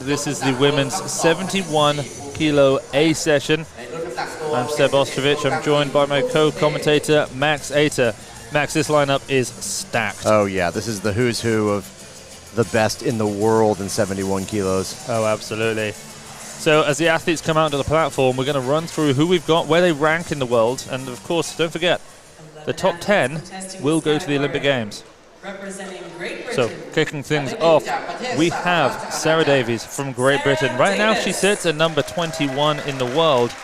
This is the women's 71 kilo A session. I'm Seb Ostrovich. I'm joined by my co-commentator Max Ater. Max, this lineup is stacked. Oh yeah, this is the who's who of the best in the world in 71 kilos. Oh, absolutely. So as the athletes come out to the platform, we're going to run through who we've got, where they rank in the world, and of course, don't forget, the top 10 will go to the Olympic Games. So, kicking things off, we have Sarah Davies from Great Britain. Right now, she sits at number 21 in the world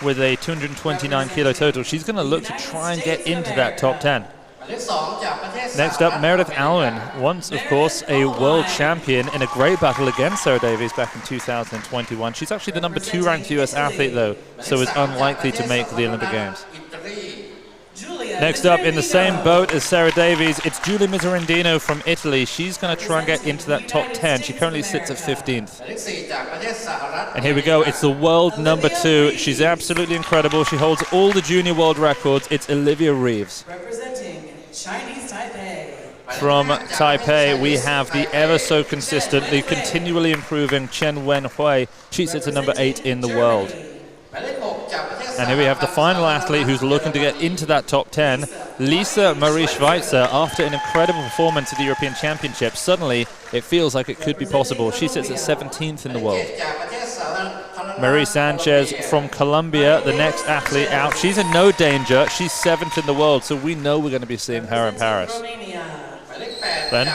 with a 229 kilo total. She's going to look to try and get into that top 10. Next up, Meredith Alwyn, once, of course, a world champion in a great battle against Sarah Davies back in 2021. She's actually the number 2 ranked US athlete, though, so is unlikely to make the Olympic Games. Next up, in the same boat as Sarah Davies, it's Giulia Miserendino from Italy. She's going to try and get into that top 10. She currently sits at 15th. And here we go. It's the world number 2. She's absolutely incredible. She holds all the junior world records. It's Olivia Reeves. Representing Chinese Taipei. From Taipei, we have the ever so consistently, continually improving Chen Wenhui. She sits at number 8 in the world. And here we have the final athlete who's looking to get into that top 10, Lisa Marie Schweitzer. After an incredible performance at the European Championship, suddenly it feels like it could be possible. She sits at 17th in the world. Marie Sanchez from Colombia, the next athlete out. She's in no danger. She's 7th in the world, so we know we're going to be seeing her in Paris. Then,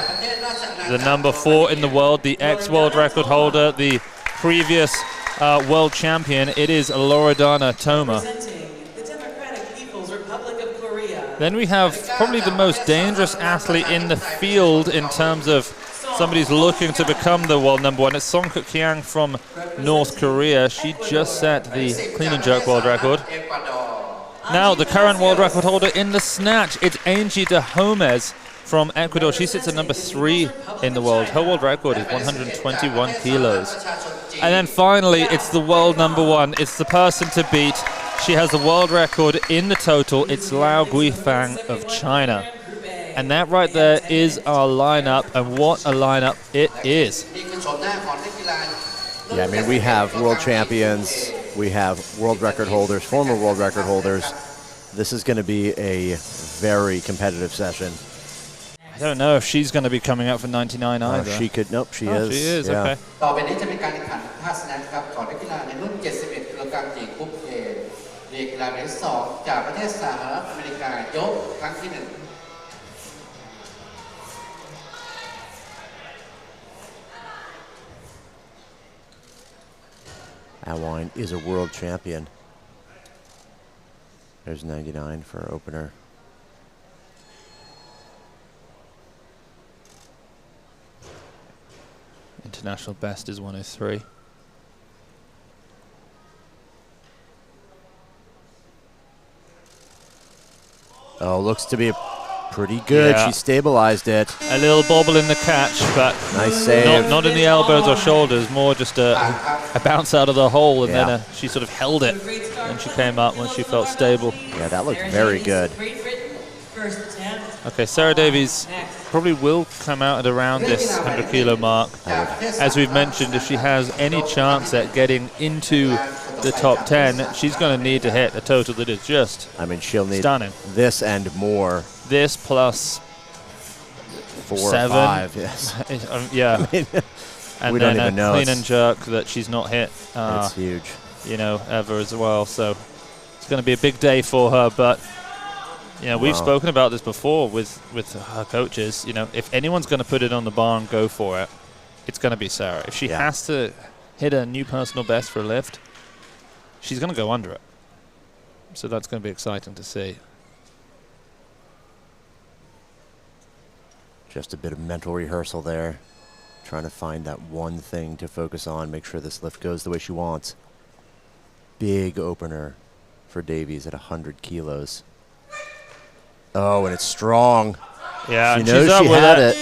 the number 4 in the world, the ex-world record holder, the previous world champion, it is Loredana Toma. Then we have probably the most dangerous athlete in the field in terms of somebody's looking to become the world number 1. It's Songkuk Kyang from North Korea. She just set the clean and jerk world record. Now the current world record holder in the snatch, it's Angie Dajomes from Ecuador. She sits at number 3 in the world. Her world record is 121 kilos. And then finally, it's the world number 1. It's the person to beat. She has the world record in the total. It's Liao Guifang of China. And that right there is our lineup, and what a lineup it is. Yeah, I mean, we have world champions, we have world record holders, former world record holders. This is going to be a very competitive session. I don't know if she's going to be coming out for 99 either. She could, nope, she is. She is, yeah. okay. Alwyn is a world champion. There's 99 for our opener. International best is 103. Oh, looks to be pretty good. Yeah. She stabilized it. A little bobble in the catch, but nice save. Not in the elbows or shoulders, more just a bounce out of the hole, and then she sort of held it when she came up when she felt stable. Yeah, that looked very good. Okay, Sarah Davies probably will come out at around this 100 kilo mark. As we've mentioned, if she has any chance at getting into the top 10, she's going to need to hit a total that is just she'll need stunning. This and more. This plus 4 7. or 5, yes. Yeah. And we then don't even know. Clean and jerk that she's not hit. That's huge. You know, ever as well. So it's going to be a big day for her, but we've spoken about this before with her coaches. You know, if anyone's going to put it on the bar and go for it, it's going to be Sarah. If she has to hit a new personal best for a lift, she's going to go under it. So that's going to be exciting to see. Just a bit of mental rehearsal there. Trying to find that one thing to focus on, make sure this lift goes the way she wants. Big opener for Davies at 100 kilos. Oh, and it's strong. Yeah, she knows she had it.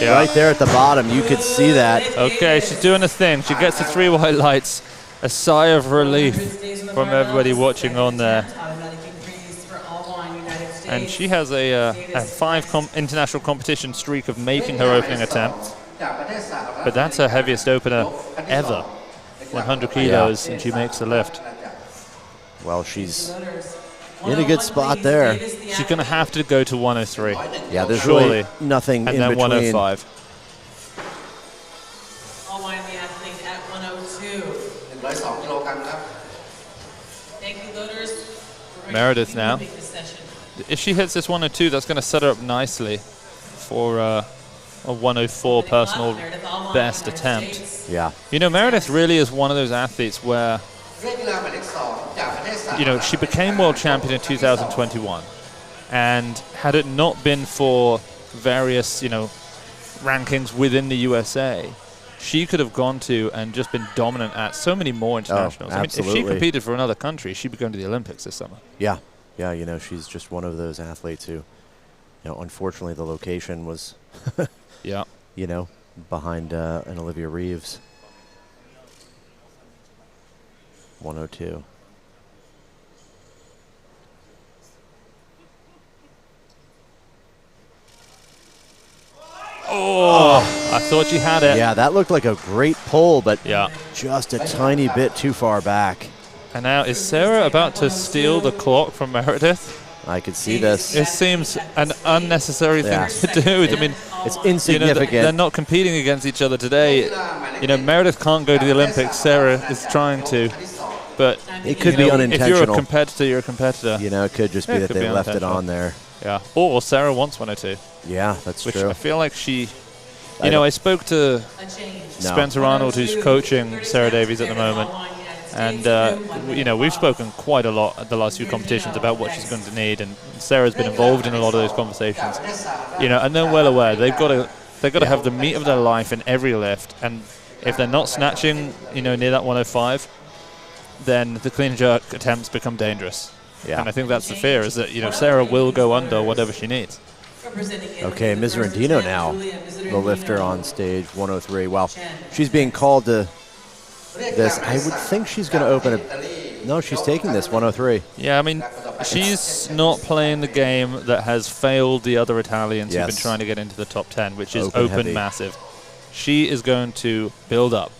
Yeah. Right there at the bottom, you could see that. Okay, she's doing a thing. She gets the 3 white lights. A sigh of relief from everybody watching on there. And she has a 5 international competition streak of making her opening attempt. But that's her heaviest opener ever, 100 kilos, and she makes the lift. Well, she's in a good spot there. She's going to have to go to 103. Yeah, there's surely really nothing and in then between. 105. All wine the athlete at 102. Thank you, loaders. Meredith now. If she hits this 102, that's going to set her up nicely for a 104 personal best attempt. Yeah. You know, Meredith really is one of those athletes where, you know, she became world champion in 2021. And had it not been for various, you know, rankings within the USA, she could have gone to and just been dominant at so many more internationals. I mean, if she competed for another country, she'd be going to the Olympics this summer. Yeah. Yeah, you know, she's just one of those athletes who, you know, unfortunately the location was, yeah, you know, behind an Olivia Reeves. 102. Oh, I thought she had it. Yeah, that looked like a great pull, but yeah, just a tiny bit too far back. And now, is Sarah about to steal the clock from Meredith? I could see this. It seems an unnecessary thing to do. I mean, it's insignificant. You know, they're not competing against each other today. You know, Meredith can't go to the Olympics. Sarah is trying to. But it could be unintentional. If you're a competitor, you're a competitor. You know, it could just be that they left it on there. Yeah. Or Sarah wants 102. Yeah, that's which true. I feel like she, you know, I spoke to Spencer Arnold, who's coaching Sarah Davies at the moment. And, you know, we've spoken quite a lot at the last few competitions about what she's going to need. And Sarah's been involved in a lot of those conversations. You know, and they're well aware. They've got to have the meat of their life in every lift. And if they're not snatching, you know, near that 105, then the clean jerk attempts become dangerous. Yeah. And I think that's the fear, is that, you know, Sarah will go under whatever she needs. Okay, Miserandino now, the lifter on stage 103. Well, she's being called to this. I would think she's going to open a... No, she's taking this 103. Yeah, I mean, she's not playing the game that has failed the other Italians who've been trying to get into the top 10, which is open massive. She is going to build up,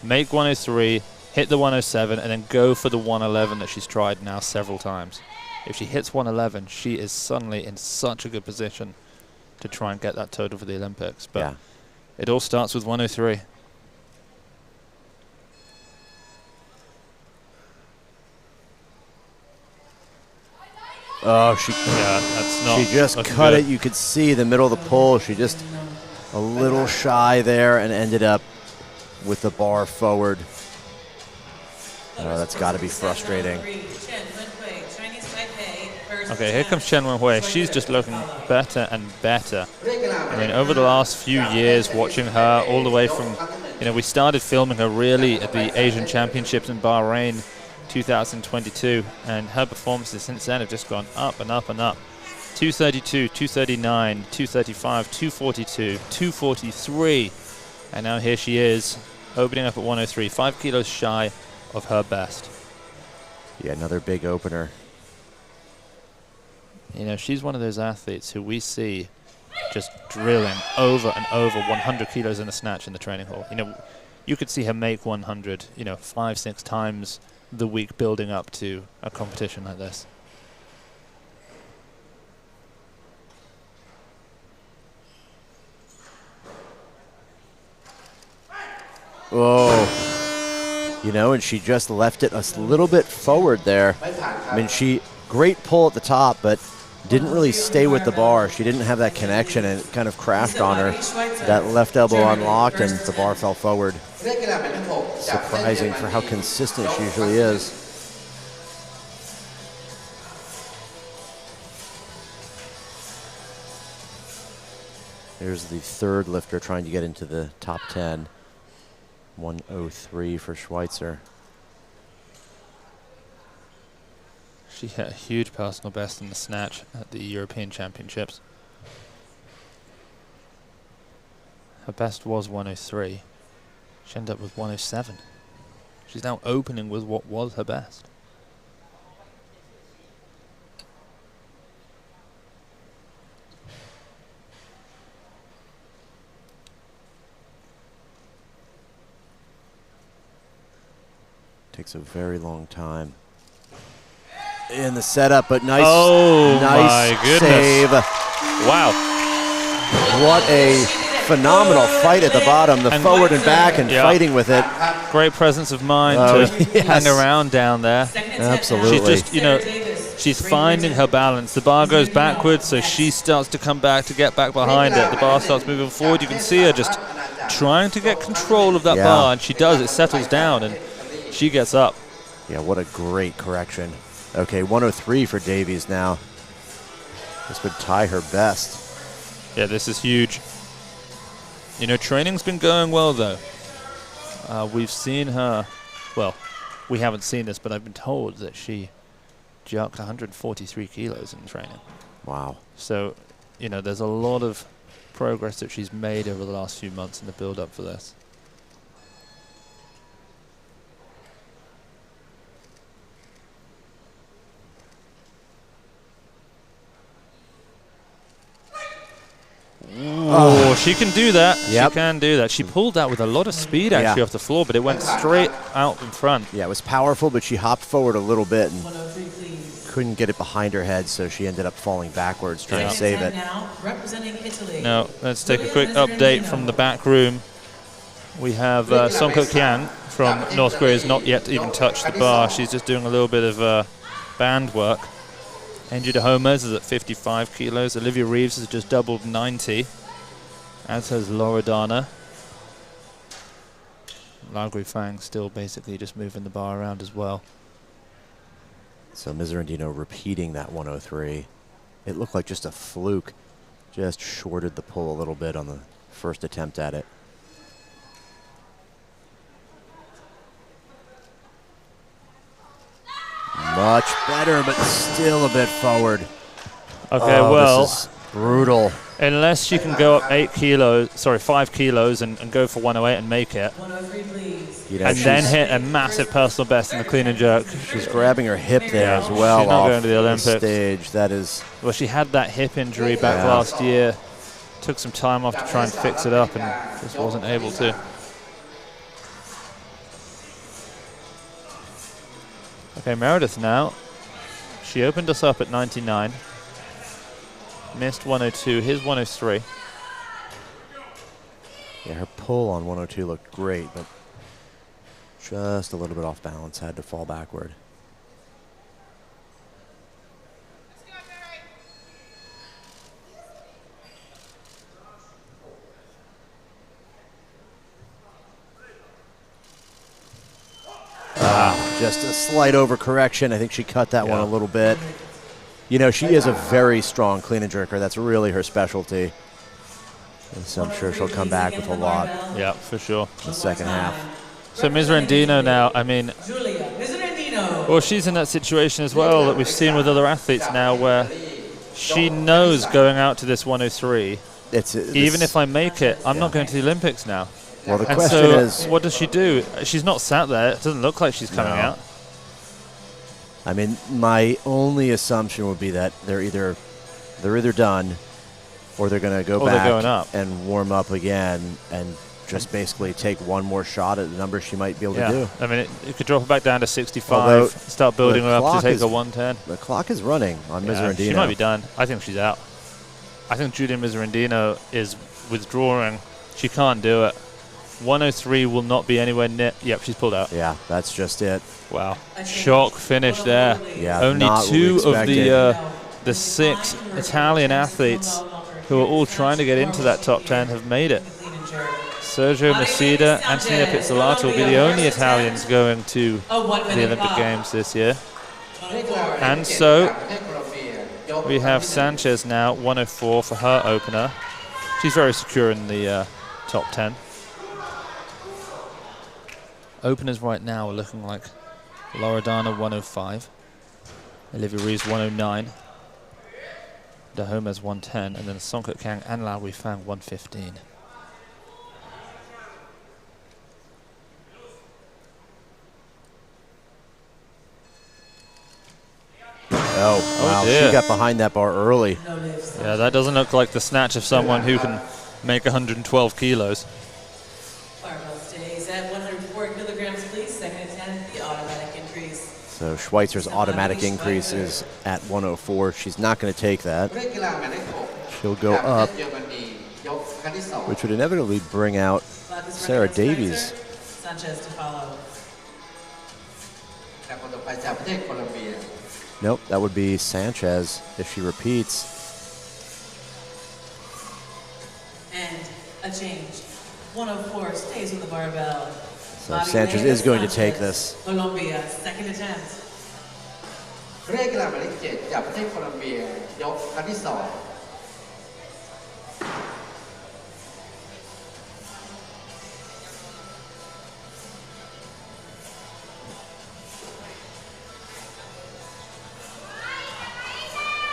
make 103, hit the 107, and then go for the 111 that she's tried now several times. If she hits 111, she is suddenly in such a good position to try and get that total for the Olympics. But it all starts with 103. Oh, that's not. She just cut it. You could see the middle of the pole. She just a little shy there and ended up with the bar forward. Oh, that's got to be frustrating. Okay, here comes Chen Wenhui. She's just looking better and better. I mean, over the last few years, watching her all the way from, you know, we started filming her really at the Asian Championships in Bahrain 2022, and her performances since then have just gone up and up and up. 232, 239, 235, 242, 243, and now here she is, opening up at 103, 5 kilos shy of her best. Yeah, another big opener. You know, she's one of those athletes who we see just drilling over and over 100 kilos in a snatch in the training hall. You know, you could see her make 100, you know, 5-6 times the week building up to a competition like this. Oh, you know, and she just left it a little bit forward there. I mean, great pull at the top, but didn't really stay with the bar. She didn't have that connection, and it kind of crashed on her. That left elbow unlocked, and the bar fell forward. Surprising for how consistent she usually is. Here's the third lifter trying to get into the top 10. 103 for Schweitzer. She hit a huge personal best in the snatch at the European Championships. Her best was 103. She ended up with 107. She's now opening with what was her best. Takes a very long time. In the setup, but nice, my goodness. save. Wow. What a phenomenal fight at the bottom. The forward and back and fighting with it. Great presence of mind to hang around down there. Absolutely. She's just, she's finding her balance. The bar goes backwards, so she starts to come back to get back behind it. The bar starts moving forward. You can see her just trying to get control of that bar, and she does. It settles down, and she gets up. Yeah, what a great correction. Okay, 103 for Davies now. This would tie her best. Yeah, this is huge. You know, training's been going well, though. We've seen her, well, we haven't seen this, but I've been told that she jerked 143 kilos in training. Wow. So, you know, there's a lot of progress that she's made over the last few months in the build-up for this. Oh, she can do that. Yep. She can do that. She pulled that with a lot of speed, actually, off the floor, but it went straight out in front. Yeah, it was powerful, but she hopped forward a little bit and couldn't get it behind her head, so she ended up falling backwards trying to save it. Now, representing Italy. Now, let's take a quick update from the back room. We have Song Kyang from North Korea has not yet even touched the bar. She's just doing a little bit of band work. Angie Dajomes is at 55 kilos. Olivia Reeves has just doubled 90, as has Loredana. Liao Guifang still basically just moving the bar around as well. So Miserandino repeating that 103. It looked like just a fluke. Just shorted the pull a little bit on the first attempt at it. Much better, but still a bit forward. Okay, well, this is brutal. Unless she can go up 5 kilos and go for 108 and make it, 103, please. You know, and then hit a massive personal best in the clean and jerk. She's grabbing her hip there as well. She's not going to the Olympics. Stage. That is. Well, she had that hip injury back last year. Took some time off to try and fix it up, and just wasn't able to. Okay, Meredith now. She opened us up at 99. Missed 102. Here's 103. Yeah, her pull on 102 looked great, but just a little bit off balance. Had to fall backward. Just a slight overcorrection. I think she cut that one a little bit. You know, she is a very strong clean and jerker. That's really her specialty. And so I'm sure she'll come back with a lot. Yeah, for sure. In the second half. So Miserandino now, I mean, well, she's in that situation as well that we've seen with other athletes now where she knows going out to this 103, even if I make it, I'm not going to the Olympics now. Well, the and question so is, what does she do? She's not sat there. It doesn't look like she's coming out. I mean, my only assumption would be that they're either done, or they're going to go back and warm up again and just basically take one more shot at the number she might be able to do. I mean, it could drop her back down to 65, start building her up to take a 110. The clock is running on Miserandino. She might be done. I think she's out. I think Julia Miserandino is withdrawing. She can't do it. 103 will not be anywhere near. Yep, she's pulled out. Yeah, that's just it. Wow. Shock finish there. Yeah, only 2 of the 6 Italian athletes who are all trying to get into that top 10 have made it. Sergio Macida, Antonio Pizzolato will be the only Italians going to the Olympic Games this year. And so we have Sanchez now, 104 for her opener. She's very secure in the top 10. Openers right now are looking like Loredana 105, Olivia Reeves 109, Dajomes 110, and then Song Kyang and Liao Guifang 115. Oh, wow. She got behind that bar early. Yeah, that doesn't look like the snatch of someone who can make 112 kilos. Barbell stays at 104 kilograms, please. Second attempt, the automatic. So Schweitzer's automatic increase is at 104. She's not going to take that. She'll go up, which would inevitably bring out Sarah Davies. Sanchez to follow. Nope, that would be Sanchez if she repeats. And a change. 104 stays with the barbell. So Sanchez is going to take this. Colombia, second attempt. เรียกกีฬาหมายเลข7จากประเทศโคลอมเบียยกครั้งที่2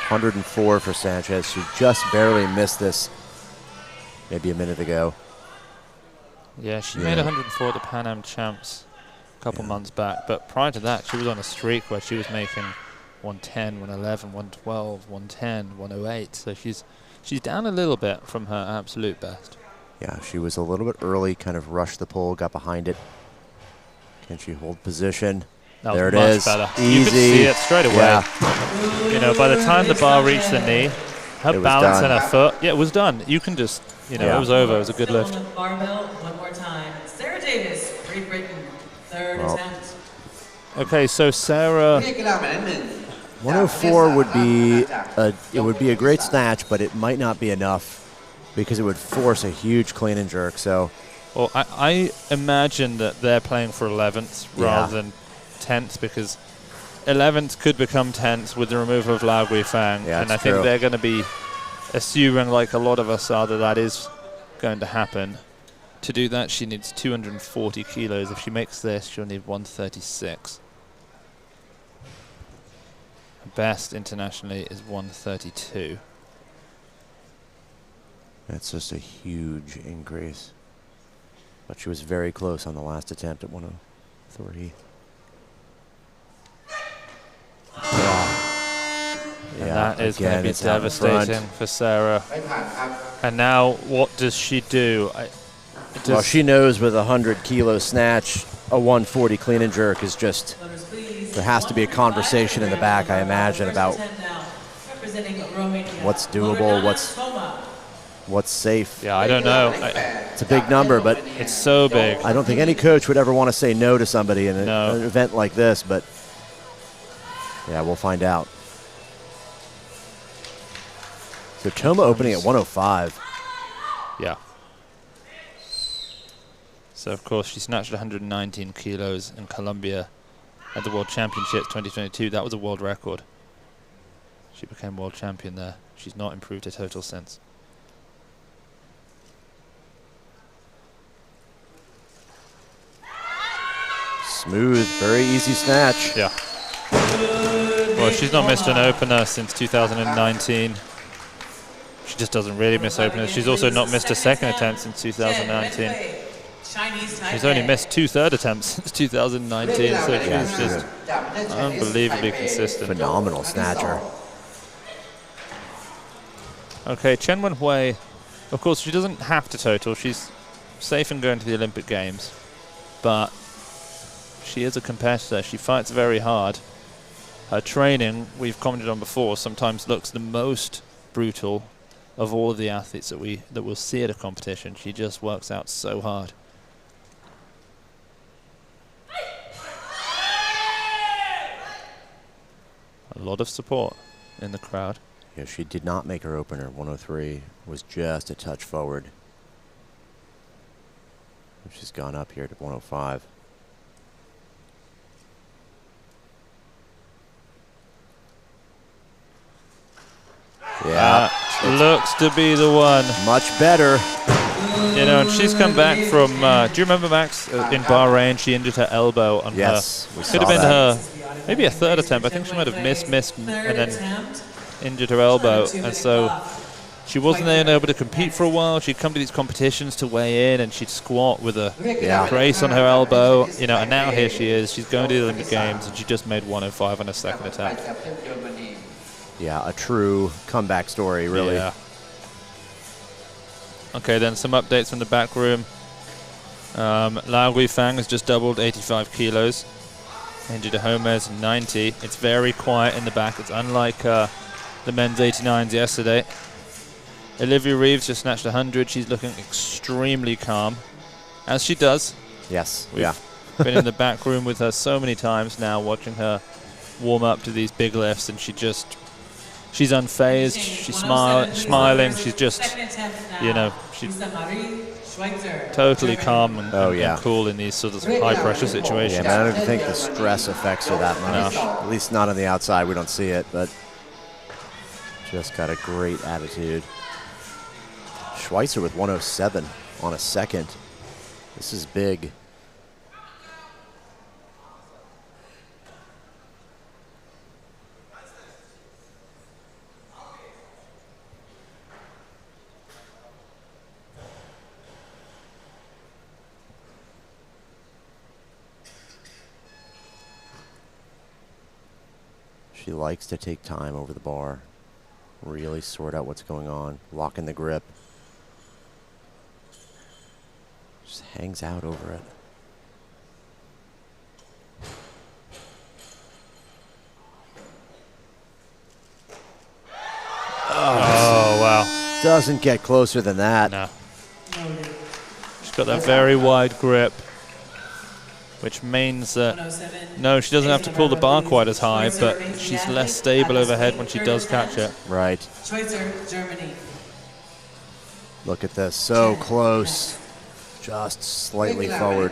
104 for Sanchez. She just barely missed this maybe a minute ago. Yeah, she made 104 at the Pan Am Champs a couple months back, but prior to that, she was on a streak where she was making 110, 111, 112, 110, 108. So she's down a little bit from her absolute best. Yeah, she was a little bit early, kind of rushed the pole, got behind it. Can she hold position? There it is. Better. Easy. You could see it straight away. Yeah. You know, by the time the bar reached the knee, her balance and her foot, yeah, it was done. You can just, you know, it was over. It was a good lift. Barbell, one more time. Sarah Davis, Great Britain, third attempt. Okay, so Sarah, 104 would be a great snatch, but it might not be enough because it would force a huge clean and jerk. So, well, I imagine that they're playing for 11th rather than 10th, because 11th could become 10th with the removal of Liao Guifang, and I think they're going to be assuming, like a lot of us are, that is going to happen. To do that, she needs 240 kilos. If she makes this, she'll need 136. Her best internationally is 132. That's just a huge increase. But she was very close on the last attempt at 103. And that is going to be devastating for Sarah. And now, what does she do? Well, she knows with a 100-kilo snatch, a 140 clean and jerk is just, there has to be a conversation in the back, I imagine, about what's doable, what's safe. Yeah, I don't know. It's a big number, but it's so big. I don't think any coach would ever want to say no to somebody in an event like this, but yeah, we'll find out. So Toma opening at 105. Yeah. So, of course, she snatched 119 kilos in Colombia at the World Championships 2022. That was a world record. She became world champion there. She's not improved her total since. Smooth, very easy snatch. Yeah. Well, she's not missed an opener since 2019. She just doesn't really miss openers. She's also not missed a second attempt since 2019. She's only missed 2 third attempts since 2019, so she's just unbelievably consistent. Phenomenal snatcher. Okay, Chen Wenhui, of course, she doesn't have to total. She's safe in going to the Olympic Games, but she is a competitor. She fights very hard. Her training, we've commented on before, sometimes looks the most brutal of all of the athletes that we'll see at a competition. She just works out so hard. A lot of support in the crowd. Yeah, she did not make her opener. 103 was just a touch forward. She's gone up here to 105. Yeah, looks to be the one. Much better. You know, and she's come back from, do you remember, Max, in Bahrain, she injured her elbow on her. Could have been her, maybe a third attempt. I think she might have missed, and then injured her elbow. And so she wasn't able to compete for a while. She'd come to these competitions to weigh in, and she'd squat with a brace on her elbow. You know, and now here she is. She's going to the Olympic Games, and she just made 105 on her second attempt. Yeah, a true comeback story, really. Yeah. Okay, then some updates from the back room. Liao Guifang has just doubled 85 kilos. Angie Dajomes, 90. It's very quiet in the back. It's unlike the men's 89s yesterday. Olivia Reeves just snatched 100. She's looking extremely calm, as she does. Yes, We've been in the back room with her so many times now, watching her warm up to these big lifts, and she's unfazed. She's smiling. She's just, you know, she's totally calm and cool in these sort of high pressure situations. Yeah, I don't think the stress affects her that much. No. At least not on the outside. We don't see it, but just got a great attitude. Schweitzer with 107 on a second. This is big. She likes to take time over the bar, really sort out what's going on, lock in the grip. Just hangs out over it. Oh, wow. Doesn't get closer than that. No. She's got that very wide grip, which means that, no, she doesn't have to pull the bar quite as high, but she's less stable overhead when she does catch it. Right. Germany. Look at this, so close. Just slightly forward.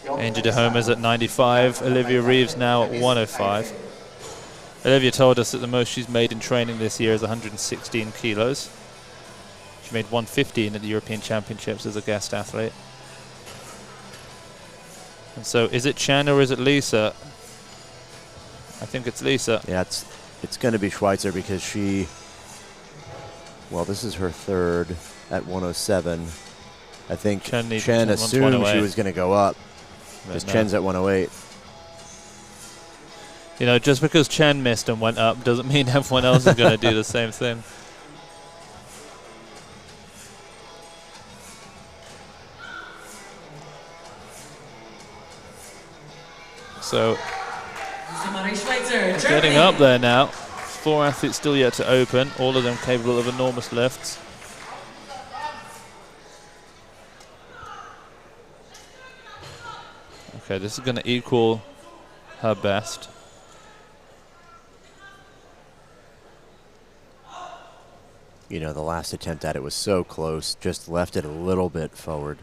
Angie Dajomes at 95, Olivia Reeves now at 105. Olivia told us that the most she's made in training this year is 116 kilos. She made 115 at the European Championships as a guest athlete. And so, is it Chen or is it Lisa? I think it's Lisa. Yeah, it's going to be Schweitzer because she, well, this is her third at 107. I think Chen assumed she was going to go up because Chen's at 108. You know, just because Chen missed and went up doesn't mean everyone else is going to do the same thing. So, getting up there now. 4 athletes still yet to open, all of them capable of enormous lifts. Okay, this is going to equal her best. You know, the last attempt at it was so close, just left it a little bit forward.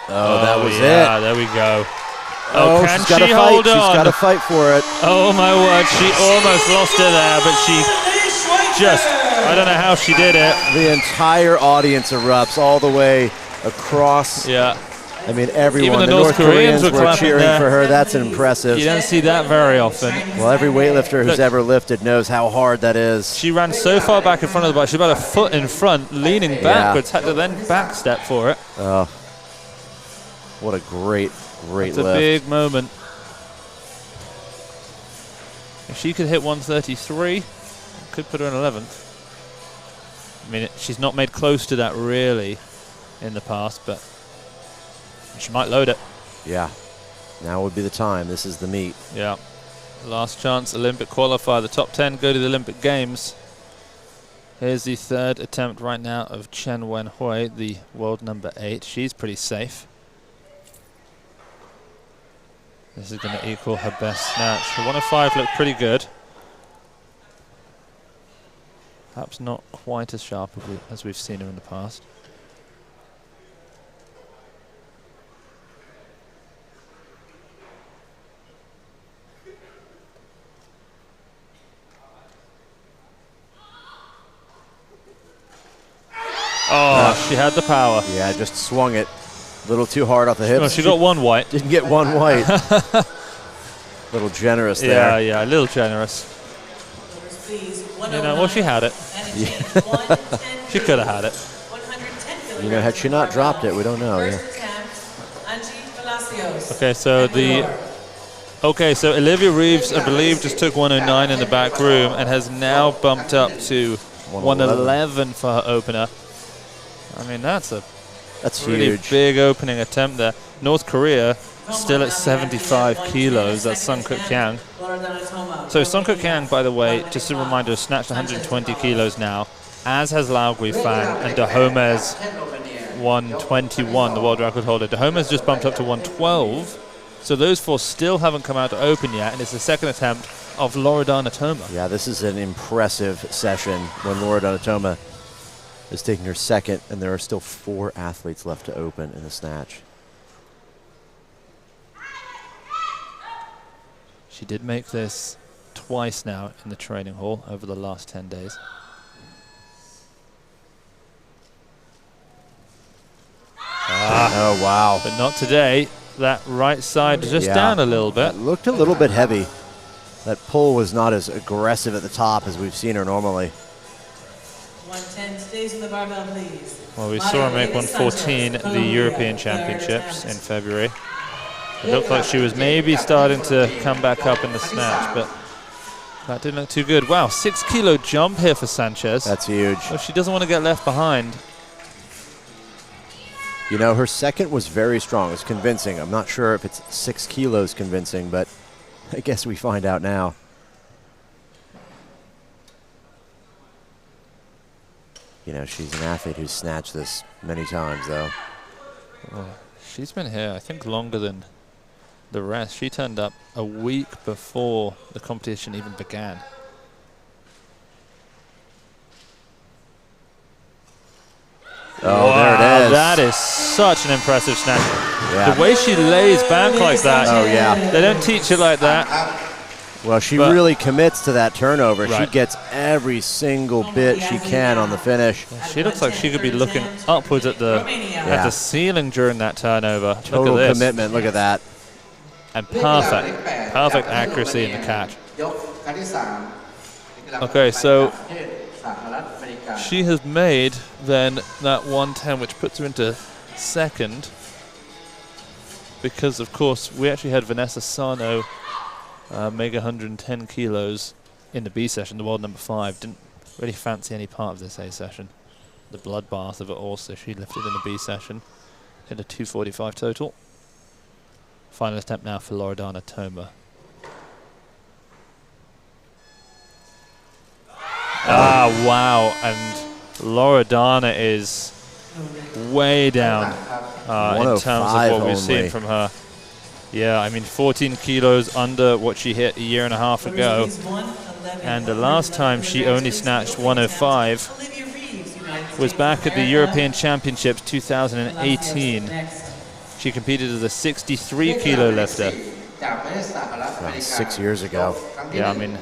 Oh, that was it. Yeah, there we go. Oh, can she hold on? She's got to fight for it. Oh, my word. She almost lost it there, but she just, I don't know how she did it. The entire audience erupts all the way across. Yeah. I mean, everyone. Even the North Koreans were cheering for her. That's impressive. You don't see that very often. Well, every weightlifter who's ever lifted knows how hard that is. She ran so far back in front of the bar. She's about a foot in front, leaning backwards, had to then back step for it. Oh, what a great lift. It's a big moment. If she could hit 133, it could put her in 11th. I mean, she's not made close to that really in the past, but she might load it. Yeah. Now would be the time. This is the meet. Yeah. Last chance, Olympic qualifier. The top 10 go to the Olympic Games. Here's the third attempt right now of Chen Wenhui, the world number 8. She's pretty safe. This is going to equal her best snatch. The 105 looked pretty good. Perhaps not quite as sharp as we've seen her in the past. Oh, she had the power. Yeah, just swung it a little too hard off the hips. No, she got one white. Didn't get one white. A little generous there. Yeah, a little generous. You know, well, she had it. Yeah. She could have had it. You know, had she not dropped it, we don't know. Yeah. Okay, so the Okay, so Olivia Reeves, I believe, just took 109 in the back room and has now bumped up to 111 for her opener. I mean, that's really huge. big opening attempt there. North Korea still at 75 kilos. That's Sungkook Kyang. So Sungkook Kyang, by the way, just a reminder, has snatched 120 kilos now, as has Liao Guifang and Dajomes 121, the world record holder. Dajomes just bumped up to 112. So those four still haven't come out to open yet, and it's the second attempt of Loredana Toma. Yeah, this is an impressive session when Loredana Toma is taking her second, and there are still 4 athletes left to open in the snatch. She did make this twice now in the training hall over the last 10 days. Oh, wow. But not today. That right side just down a little bit. It looked a little bit heavy. That pull was not as aggressive at the top as we've seen her normally. 110 stays in the barbell, please. Well, we saw her make 114 at the European Championships in February. It looked like she was maybe starting to come back up in the snatch, but that didn't look too good. Wow, 6 kilo jump here for Sanchez. That's huge. Well, she doesn't want to get left behind. You know, her second was very strong. It was convincing. I'm not sure if it's 6 kilos convincing, but I guess we find out now. You know, she's an athlete who's snatched this many times, though. Well, she's been here, I think, longer than the rest. She turned up a week before the competition even began. Oh, wow, there it is. That is such an impressive snatch. Yeah. The way she lays back like that. Oh, yeah. They don't teach it like that. Well, she really commits to that turnover. Right. She gets every single bit she can on the finish. She looks like she could be looking upwards at the ceiling during that turnover. Total Look at this. commitment. Look at that. And perfect accuracy in the catch. Okay, so she has made then that 110, which puts her into second, because of course we actually had Vanessa Sano make 110 kilos in the B session, the world number 5. Didn't really fancy any part of this A session. The bloodbath of it all, so she lifted in the B session, hit a 245 total. Final attempt now for Loredana Toma. Ah, wow, and Loredana is way down in terms of what we've seen from her. Yeah, I mean, 14 kilos under what she hit a year and a half ago. And the last time she only snatched 105 was back at the European Championships 2018. She competed as a 63 kilo lifter. That was 6 years ago. Yeah, I mean,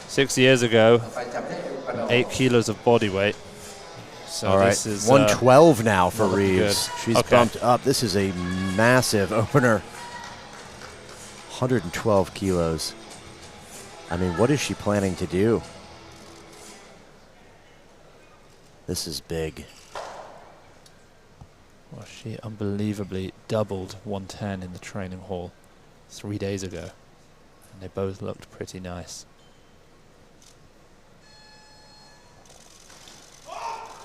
6 years ago, 8 kilos of body weight. So all right, this is 112 now for Reeves. good. She's bumped up. This is a massive opener. 112 kilos. I mean, what is she planning to do? This is big. Well, she unbelievably doubled 110 in the training hall 3 days ago. And they both looked pretty nice.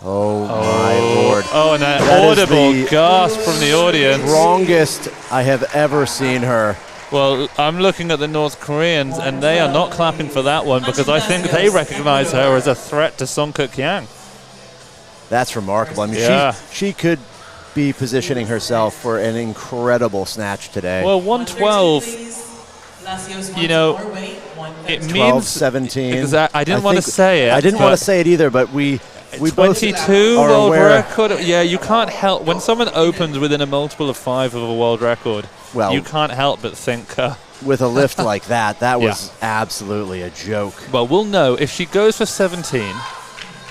Oh, my Lord. Oh, and an That audible is the gasp from the audience. Strongest I have ever seen her. Well, I'm looking at the North Koreans, and they are not clapping for that one because I think they recognize her as a threat to Sungkook Kyang. That's remarkable. I mean, she could be positioning herself for an incredible snatch today. Well, 112, you know, it means 17. I didn't want to say it. I didn't want to say it either, but we 22 are world aware. record. Yeah, you can't help when someone opens within a multiple of 5 of a world record. Well, you can't help but think. With a lift like that, that was absolutely a joke. Well, we'll know if she goes for 17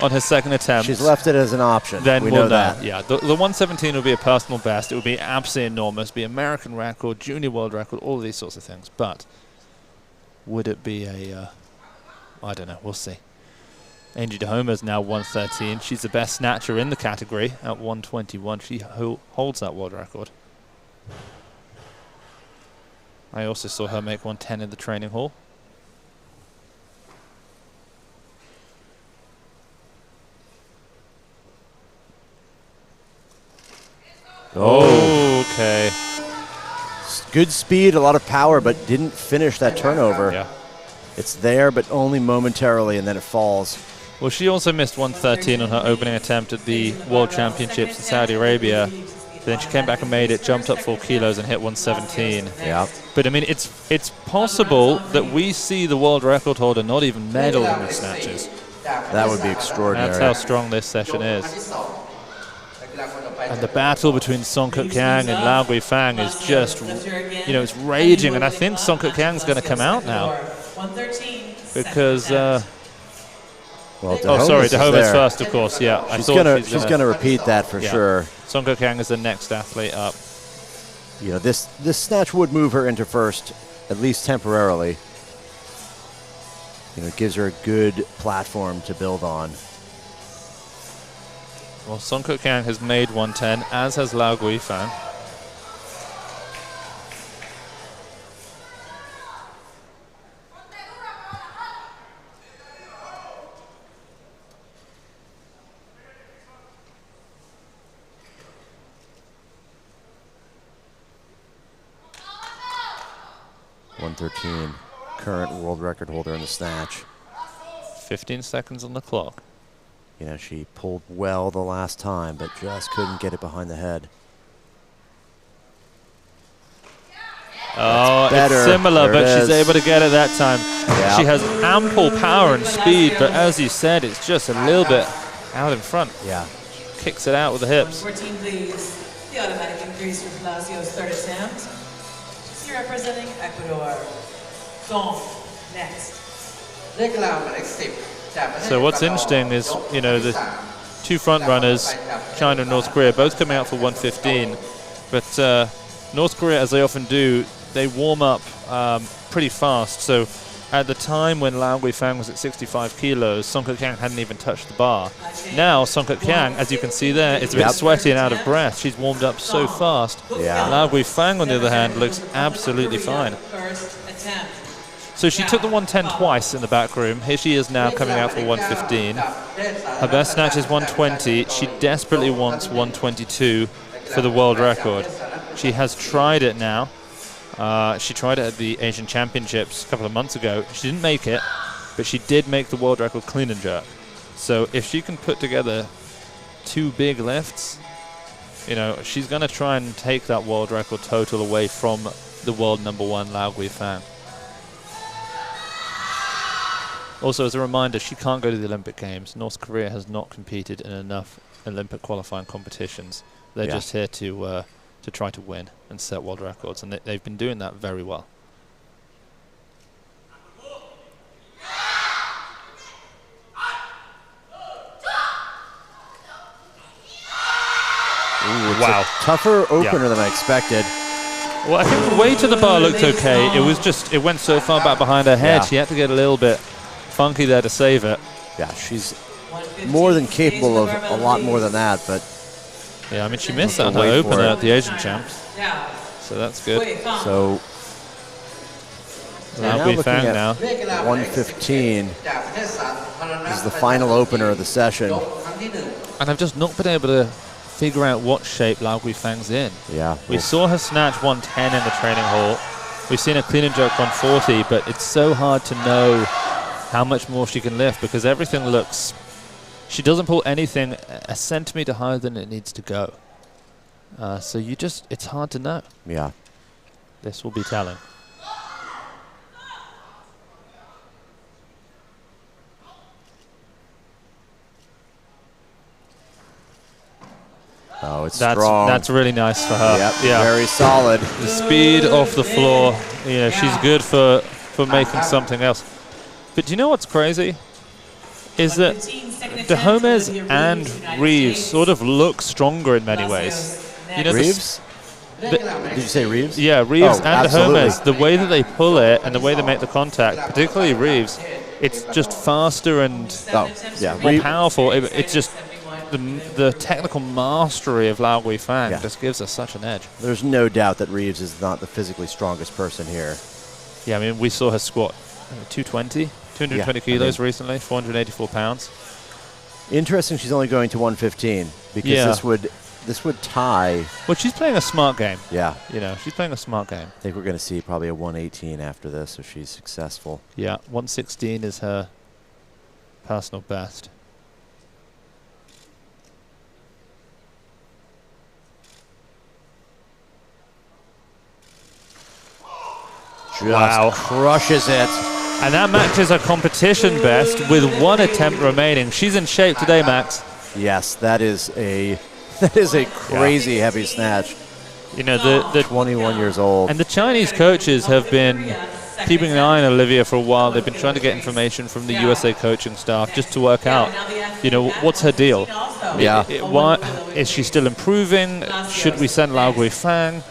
on her second attempt. She's left it as an option. Then we'll know that. Yeah, the 117 will be a personal best. It will be absolutely enormous. Be American record, junior world record, all of these sorts of things. But would it be a? I don't know. We'll see. Angie Dajomes now 113. She's the best snatcher in the category at 121. She holds that world record. I also saw her make 110 in the training hall. Oh. Okay. Good speed, a lot of power, but didn't finish that turnover. Yeah. It's there, but only momentarily, and then it falls. Well, she also missed 113 on her opening attempt at the World Championships in Saudi Arabia. Then she came back and made it, jumped up 4 kilos and hit 117. Yeah. But I mean, it's possible that we see the world record holder not even medal in the snatches. That would be extraordinary. That's how strong this session is. And the battle between Song Kuk-yang and Liao Guifang is just, you know, it's raging. And I think Song Kuk-yang's going to come out now. Because, well, oh, sorry, Dajomes first, of course, yeah. She's going to repeat that for sure. Song Kuk-yang is the next athlete up. You know, this snatch would move her into first, at least temporarily. You know, it gives her a good platform to build on. Well, Song Kuk-yang has made 110, as has Liao Guifang. .113, current world record holder in the snatch. 15 seconds on the clock. You know, she pulled well the last time, but just couldn't get it behind the head. Oh, it's similar, but she's able to get it that time. Yeah. She has ample power and speed, but as you said, it's just a little bit out in front. Yeah. Kicks it out with the hips. 14, please. The automatic increase for Palacio's third attempt. She's representing Ecuador. Gong, next. So what's interesting is, you know, the two front runners, China and North Korea, both coming out for 115. But North Korea, as they often do, they warm up pretty fast. So at the time when Liao Guifang was at 65 kilos, Song Kuk-yang hadn't even touched the bar. Now Song Kuk-yang, as you can see there, is a bit sweaty and out of breath. She's warmed up so fast. Yeah. Liao Guifang, on the other hand, looks absolutely fine. So she took the 110 twice in the back room. Here she is now coming out for 115. Her best snatch is 120. She desperately wants 122 for the world record. She has tried it now. She tried it at the Asian Championships a couple of months ago. She didn't make it, but she did make the world record clean and jerk. So if she can put together 2 big lifts, you know, she's going to try and take that world record total away from the world #1, Liao Guifang. Also, as a reminder, she can't go to the Olympic Games. North Korea has not competed in enough Olympic qualifying competitions. They're just here to try to win and set world records, and they've been doing that very well. Ooh, wow. Tougher opener than I expected. Well, I think the weight of the bar looked okay. It was just, it went so far back behind her head. She had to get a little bit funky there to save it. Yeah, she's more than capable of a lot more than that, but yeah, I mean, she missed out on her opener at the Asian Champs, so that's good. So Liao Guifang now. 115 is the final opener of the session. And I've just not been able to figure out what shape Liao Guifang's in. Yeah. We saw her snatch 110 in the training hall. We've seen her clean and jerk 140, but it's so hard to know how much more she can lift because everything looks... She doesn't pull anything a centimeter higher than it needs to go. So you just... It's hard to know. Yeah. This will be telling. Oh, it's strong. That's really nice for her. Yep, very solid. The speed off the floor. Yeah, she's good for making something else. But do you know what's crazy? Is that Dajomes and Reeves sort of look stronger in many ways. You know, Reeves? Did you say Reeves? Yeah, Reeves and absolutely. Dajomes. The way that they pull it and the way they make the contact, particularly Reeves, it's just faster and more powerful. It's just the technical mastery of Liao Guifang just gives us such an edge. There's no doubt that Reeves is not the physically strongest person here. Yeah, I mean, we saw her squat 220 kilos recently, 484 pounds. Interesting she's only going to 115 because this would tie. Well, she's playing a smart game. Yeah. You know, she's playing a smart game. I think we're going to see probably a 118 after this if she's successful. Yeah, 116 is her personal best. Just crushes it. And that matches her competition best with 1 attempt remaining. She's in shape today, Max. Yes, that is a crazy heavy snatch. You know, the 21 years old. And the Chinese coaches have been keeping an eye on Olivia for a while. They've been trying to get information from the USA coaching staff just to work out, you know, what's her deal? Yeah. Why is she still improving? Should we send Liao Guifang?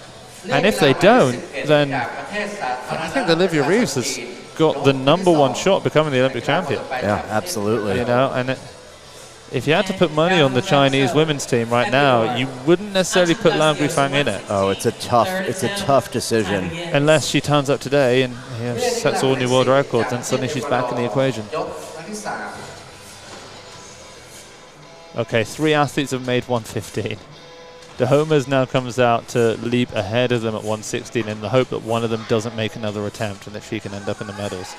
And if they don't, then I think Olivia Reeves has got the #1 shot becoming the Olympic champion. Yeah, absolutely. You know, and if you had to put money on the Chinese women's team right now, you wouldn't necessarily put Liao Guifang in it. Oh, it's a tough decision. Unless she turns up today and sets all new world records, and suddenly she's back in the equation. Okay, 3 athletes have made 115. Dajomes now comes out to leap ahead of them at 116 in the hope that one of them doesn't make another attempt and that she can end up in the medals.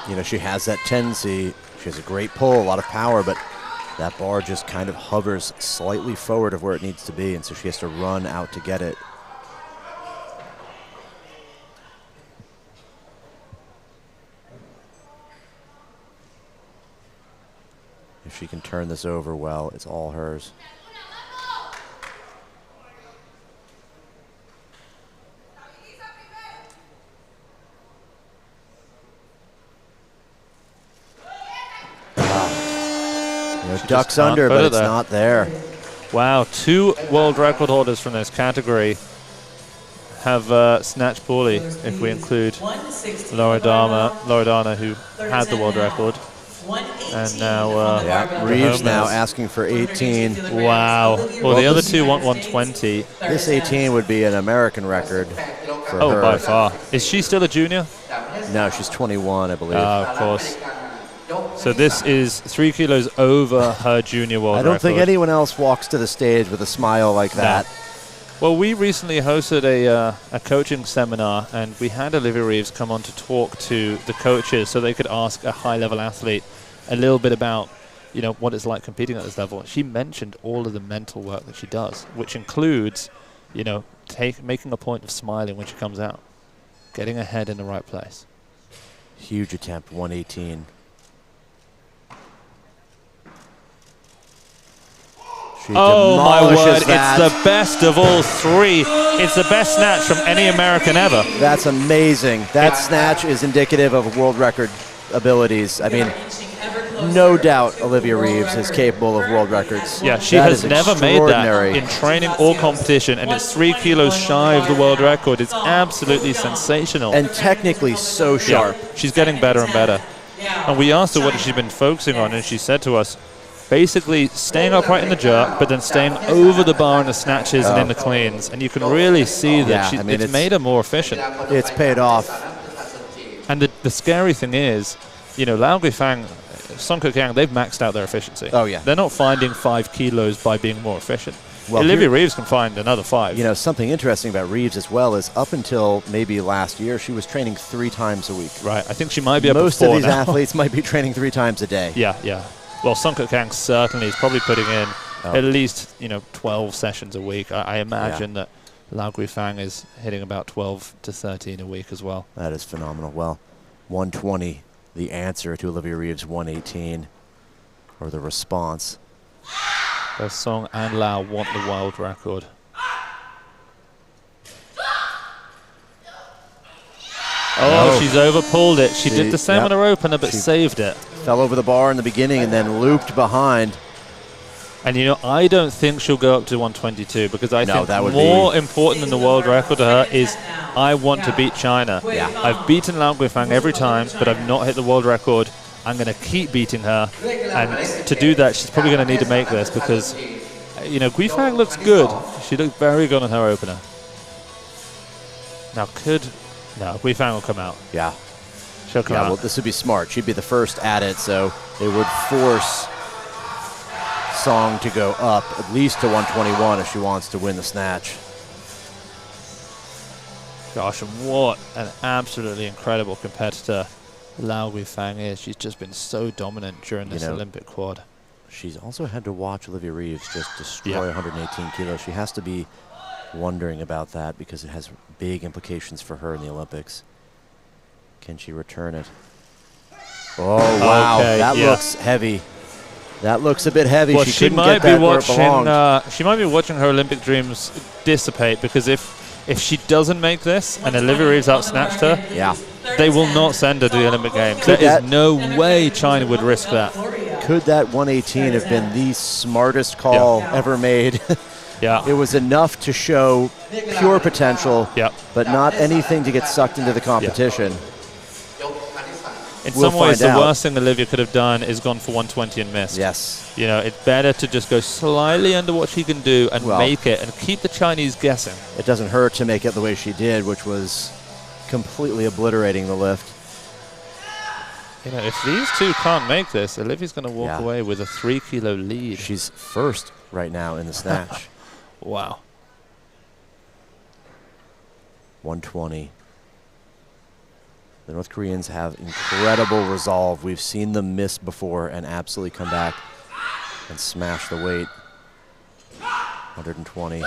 You know, she has that tendency. She has a great pull, a lot of power, but that bar just kind of hovers slightly forward of where it needs to be, and so she has to run out to get it. If she can turn this over well, it's all hers. Ducks under, but it's not there. Wow, 2 world record holders from this category have snatched poorly, if we include Loredana, who had the world record. And now Reeves now asking for 18. Wow. Well, the other 2 want 120. This 18 would be an American record for her. Oh, by far. Is she still a junior? No, she's 21, I believe. Of course. So this is 3 kilos over her junior world record. I don't think anyone else walks to the stage with a smile like that. Well, we recently hosted a coaching seminar, and we had Olivia Reeves come on to talk to the coaches so they could ask a high-level athlete a little bit about, you know, what it's like competing at this level. She mentioned all of the mental work that she does, which includes, you know, making a point of smiling when she comes out, getting her head in the right place. Huge attempt, 118. Oh my word, it's the best of all 3. It's the best snatch from any American ever. That's amazing. That snatch is indicative of world record abilities. I mean, no doubt Olivia Reeves is capable of world records. Yeah, she has never made that in training or competition, and it's 3 kilos shy of the world record. It's absolutely sensational. And technically so sharp. Yeah, she's getting better and better. And we asked her what she's been focusing on, and she said to us, basically staying upright in the jerk, but then staying over the bar in the snatches and in the cleans. And you can really see that it's made her more efficient. It's paid off. And the scary thing is, you know, Liao Guifang, Song Kuk-yang, they've maxed out their efficiency. Oh, yeah. They're not finding 5 kilos by being more efficient. Well, Olivia Reeves can find another 5. You know, something interesting about Reeves as well is up until maybe last year, she was training 3 times a week. Right. I think she might be up Most to 4 of these now. athletes might be training 3 times a day. Yeah, yeah. Well, Song Kuk-yang certainly is probably putting in at least, you know, 12 sessions a week. I imagine that Liao Guifang is hitting about 12 to 13 a week as well. That is phenomenal. Well, 120, the answer to Olivia Reeves' 118, or the response. Both Song and Liao want the world record. Oh, she's overpulled it. She did the same on her opener, but saved it. Fell over the bar in the beginning and then looped behind. And, you know, I don't think she'll go up to 122 because I think that would more important than the world record to her is I want to beat China. Yeah. I've beaten Liao Guifang every time, but I've not hit the world record. I'm going to keep beating her. And to do that, she's probably going to need to make this because, you know, Guifang looks good. She looked very good on her opener. Now no, Guifang will come out. Yeah. She'll come out. Well, this would be smart. She'd be the first at it, so it would force Song to go up at least to 121 if she wants to win the snatch. Gosh, and what an absolutely incredible competitor Liao Guifang is. She's just been so dominant during this Olympic quad. She's also had to watch Olivia Reeves just destroy 118 kilos. She has to be wondering about that because it has big implications for her in the Olympics. Can she return it? Oh, wow. Okay, that looks heavy. That looks a bit heavy. Well, she might be watching. She might be watching her Olympic dreams dissipate because if she doesn't make this and Olivia Reeves out-snatched her, they will not send her to the Olympic Games. There is no way China would risk that. Could that 118 have been the smartest call ever made? It was enough to show pure potential, but not anything to get sucked into the competition. In some ways, the worst thing Olivia could have done is gone for 120 and missed. Yes. You know, it's better to just go slightly under what she can do and make it and keep the Chinese guessing. It doesn't hurt to make it the way she did, which was completely obliterating the lift. You know, if these two can't make this, Olivia's going to walk away with a 3-kilo lead. She's first right now in the snatch. Wow. 120. The North Koreans have incredible resolve. We've seen them miss before and absolutely come back and smash the weight. 120.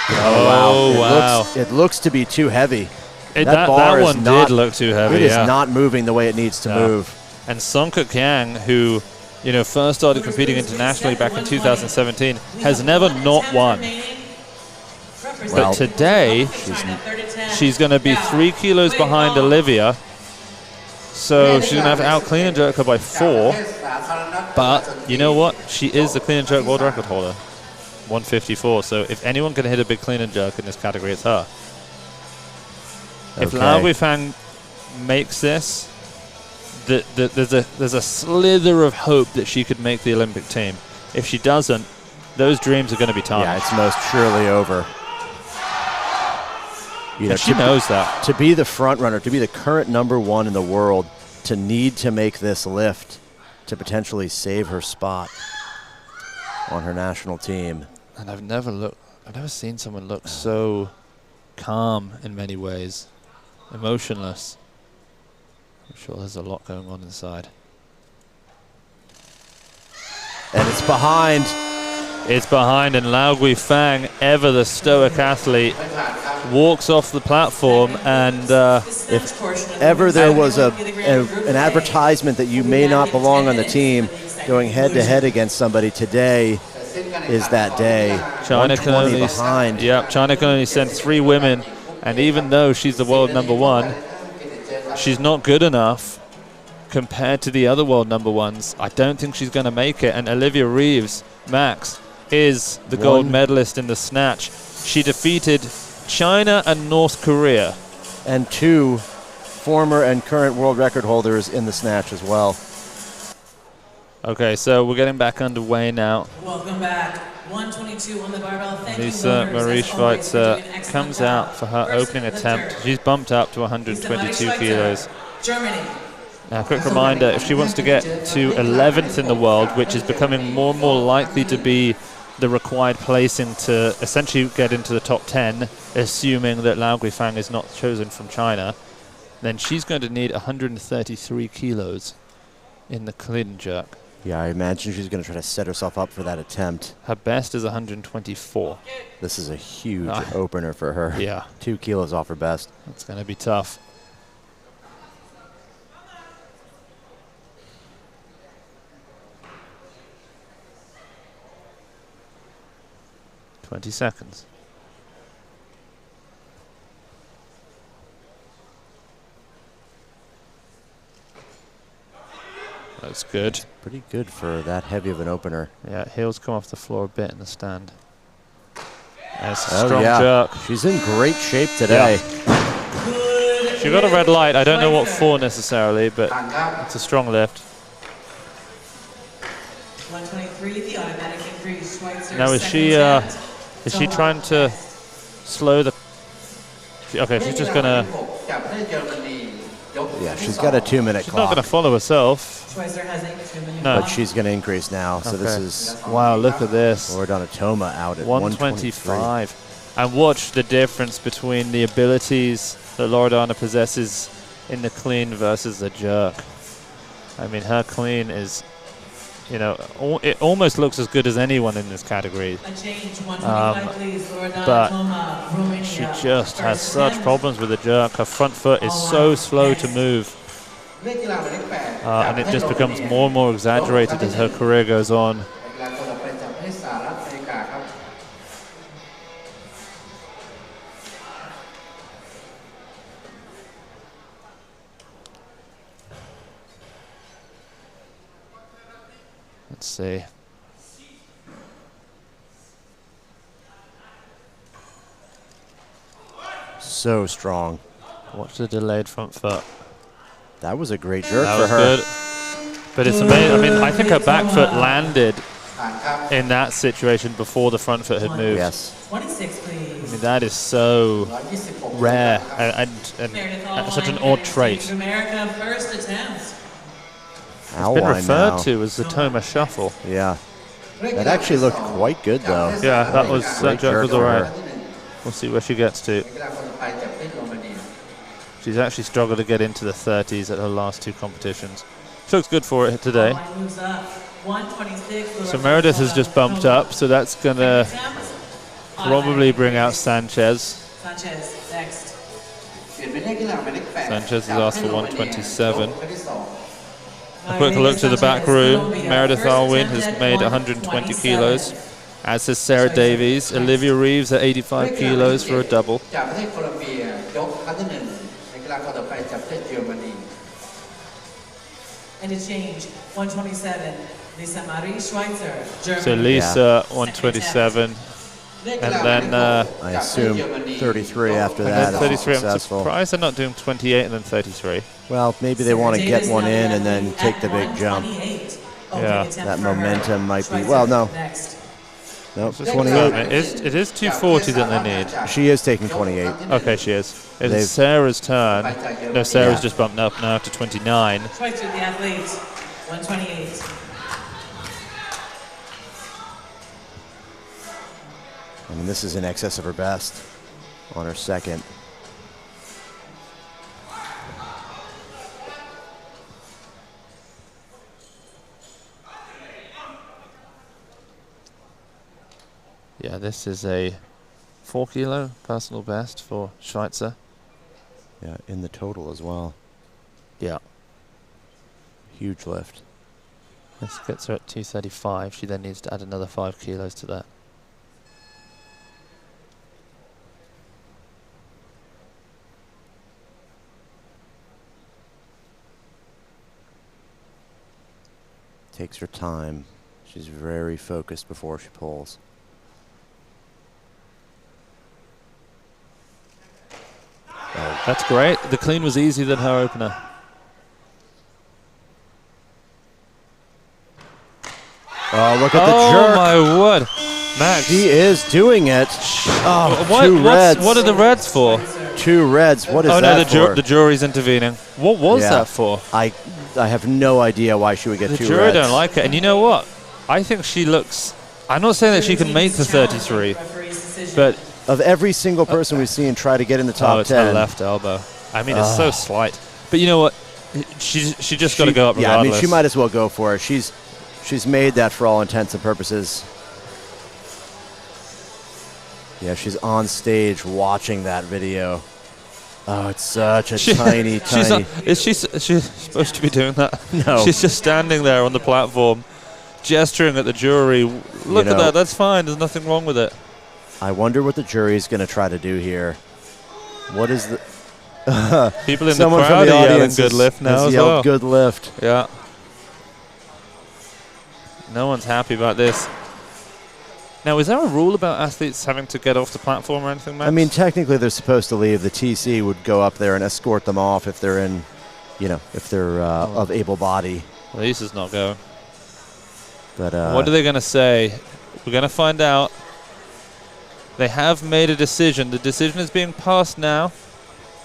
Oh, wow. It looks to be too heavy. That one did look too heavy. It is not moving the way it needs to move. And Song Kuk-yang, who, you know, first started competing internationally back in 2017, has never not won. But today, she's going to be 3 kilos behind Olivia. So she's going to have to out-clean and jerk her by 4. But you know what? She is the clean and jerk world record holder. 154. So if anyone can hit a big clean and jerk in this category, it's her. If Liao Guifang makes this, there's a slither of hope that she could make the Olympic team. If she doesn't, those dreams are going to be tarnished. Yeah, it's most surely over. You know, she knows that. To be the front runner, to be the current #1 in the world, to need to make this lift to potentially save her spot on her national team. And I've never seen someone look so calm in many ways, emotionless. I'm sure there's a lot going on inside. And it's behind. It's behind, and Liao Guifang, ever the stoic athlete, walks off the platform. And if ever there was an advertisement that you may not belong on the team, going head-to-head against somebody, today is that day. China can only behind. China can only send 3 women, and even though she's the world #1, she's not good enough compared to the other world #1s. I don't think she's going to make it. And Olivia Reeves, Max, is the gold medalist in the snatch. She defeated China and North Korea. And 2 former and current world record holders in the snatch as well. Okay, so we're getting back underway now. Welcome back. 122 on the barbell. Thank Lisa Marie Schweitzer comes out for her opening attempt. She's bumped up to 122 kilos. Germany. Now, quick reminder, if she wants to get to 11th in the world, which is becoming more and more likely to be the required placing to essentially get into the top 10, assuming that Liao Guifang is not chosen from China, then she's going to need 133 kilos in the clean and jerk. Yeah, I imagine she's going to try to set herself up for that attempt. Her best is 124. This is a huge opener for her. Yeah. 2 kilos off her best. It's going to be tough. $20 seconds. That's good. Pretty good for that heavy of an opener. Yeah, heels come off the floor a bit in the stand. That's a strong jerk. She's in great shape today. Good She got a red light. I don't know what for necessarily, but it's a strong lift. 123, the automatic increase. Schweitzer, Now is she trying to slow the? Okay, she's just gonna. Yeah, she's got a 2-minute She's clock. not gonna follow herself. Schweitzer has a 2-minute No. But she's gonna increase now. So this Okay. is Wow, look at this. Loredana Toma out at 125. And watch the difference between the abilities that Loredana possesses in the clean versus the jerk. I mean, her clean is, you know, it almost looks as good as anyone in this category. A change, 125, please. Loredana but Toma, Romania. She just has First such attempt. problems with the jerk. Her front foot is so slow to move. And it just becomes more and more exaggerated as her career goes on. Let's see. So strong. Watch the delayed front foot. That was a great jerk That for was her. good. But it's amazing. I mean, I think her back foot landed in that situation before the front foot had moved. Yes. 26, please. I mean, that is so rare and such an odd trait. America, first attempt. Owl Been line referred now. to as the Toma shuffle. Yeah. That actually looked quite good though. Yeah, that Great jerk was for all her. right. We'll see where she gets to. She's actually struggled to get into the 30s at her last 2 competitions. She looks good for it today. Moves up. 126. So Meredith has just bumped up, so that's going to probably bring out Sanchez. Sanchez, next. Sanchez has asked for 127. A quick look to the back room. Meredith Alwyn has made 120 kilos, as has Sarah Davies. Olivia Reeves at 85 kilos for a double. And a change, 127. Lisa Marie Schweitzer, Germany. So Lisa, 127. And then I assume 33 after that. if 33. I'm successful. surprised they're not doing 28 and then 33. Well, maybe they want to get one in and then take the big jump. Yeah. That momentum might be. Well, no. No, Just 28. It is 240 that they need. She is taking 28. Okay, she is. It They've- is Sarah's turn. No, Sarah's Yeah. just bumped up now to 29. Schweitzer, the athlete, 128. I mean, this is in excess of her best on her second. Yeah, this is a 4 kilo personal best for Schweitzer. Yeah, in the total as well. Yeah. Huge lift. This gets her at 235. She then needs to add another 5 kilos to that. Takes her time. She's very focused before she pulls. Oh, that's great. The clean was easier than her opener. Oh, look at the jerk. Oh my word. Max. She is doing it. Oh, What, two reds. what are the reds for? 2 reds. What is Oh that no, for? the jury's intervening. What was Yeah. that for? I have no idea why she would get The 2 jury reds. don't like it. And you know what? I think she looks... I'm not saying that she can make the 33, but... Of every single person we've seen try to get in the Oh, top it's 10. her left elbow. I mean, it's so slight. But you know what? She just got to go up Yeah, I regardless. mean, she might as well go for it. She's made that for all intents and purposes. Yeah, she's on stage watching that video. Oh, it's such a tiny. Is she supposed to be doing that? No. She's just standing there on the platform, gesturing at the jury. Look at that. That's fine. There's nothing wrong with it. I wonder what the jury's going to try to do here. What is the... People in Someone the from crowd the are yelling audience good lift now has as yelled well. good lift. Yeah. No one's happy about this. Now, is there a rule about athletes having to get off the platform or anything, Max? I mean, technically they're supposed to leave. The TC would go up there and escort them off if they're in, you know, if they're of able body. Lisa's not going. But what are they going to say? We're going to find out. They have made a decision. The decision is being passed now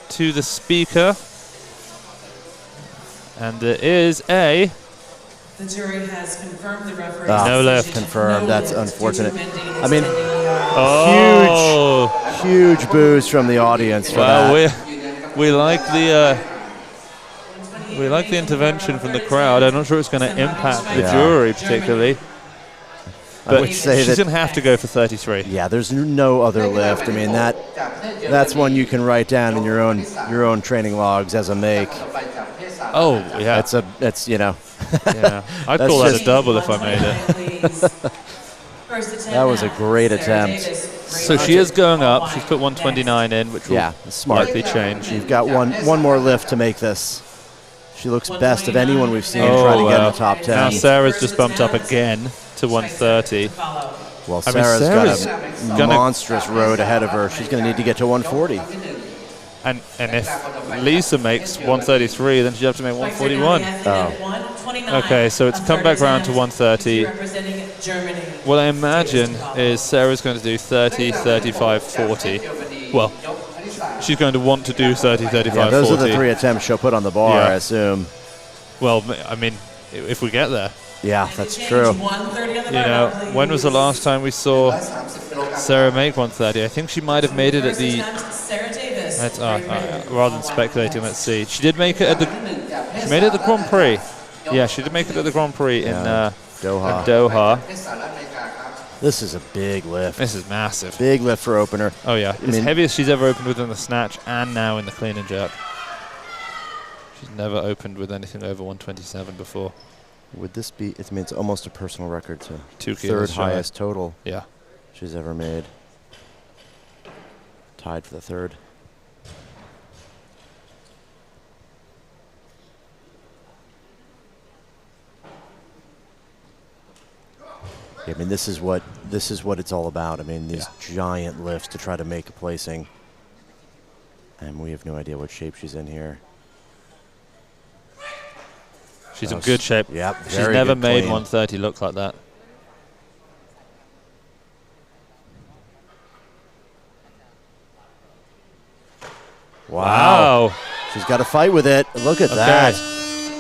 to the speaker. And there is a... The jury has confirmed the referee. No lift. Confirmed. That's unfortunate. I mean, oh, huge boos from the audience for that. We like the intervention from the crowd. I'm not sure it's going to impact the jury particularly. I would say she's going to have to go for 33. Yeah, there's no other lift. I mean, that's one you can write down in your own training logs as a make. Oh, yeah. It's you know. Yeah, I'd call that a double if I made it. That was a great attempt. So she is going up. She's put 129 in, which will smartly change. You've got one more lift to make this. She looks best of anyone we've seen try to get in the top 10. Now Sarah's just bumped up again to 130. Well, Sarah's got a monstrous road ahead of her. She's going to need to get to 140. And if Lisa makes 133, then she'd have to make 141. Oh. Okay, so it's come back around to 130. What I imagine is Sarah's going to do 30, 35, 40. Well, she's going to want to do 30, 35, 40. Those are the 3 attempts she'll put on the bar, I assume. Well, I mean, if we get there. Yeah, that's true. You know, when was the last time we saw Sarah make 130? I think she might have made it at the... rather than speculating, let's see. She did make it at the... She made it at the Grand Prix. Yeah, she did make it at the Grand Prix in Doha. This is a big lift. This is massive. Big lift for opener. Oh, yeah. It's the heaviest she's ever opened with in the snatch and now in the clean and jerk. She's never opened with anything over 127 before. Would this be... I mean, it's almost a personal record to 2 kilos third highest total she's ever made. Tied for the third. I mean, this is what it's all about. I mean, these giant lifts to try to make a placing. And we have no idea what shape she's in here. She's in good shape. Yep. She's never made 130 look like that. Wow. She's got to fight with it. Look at that.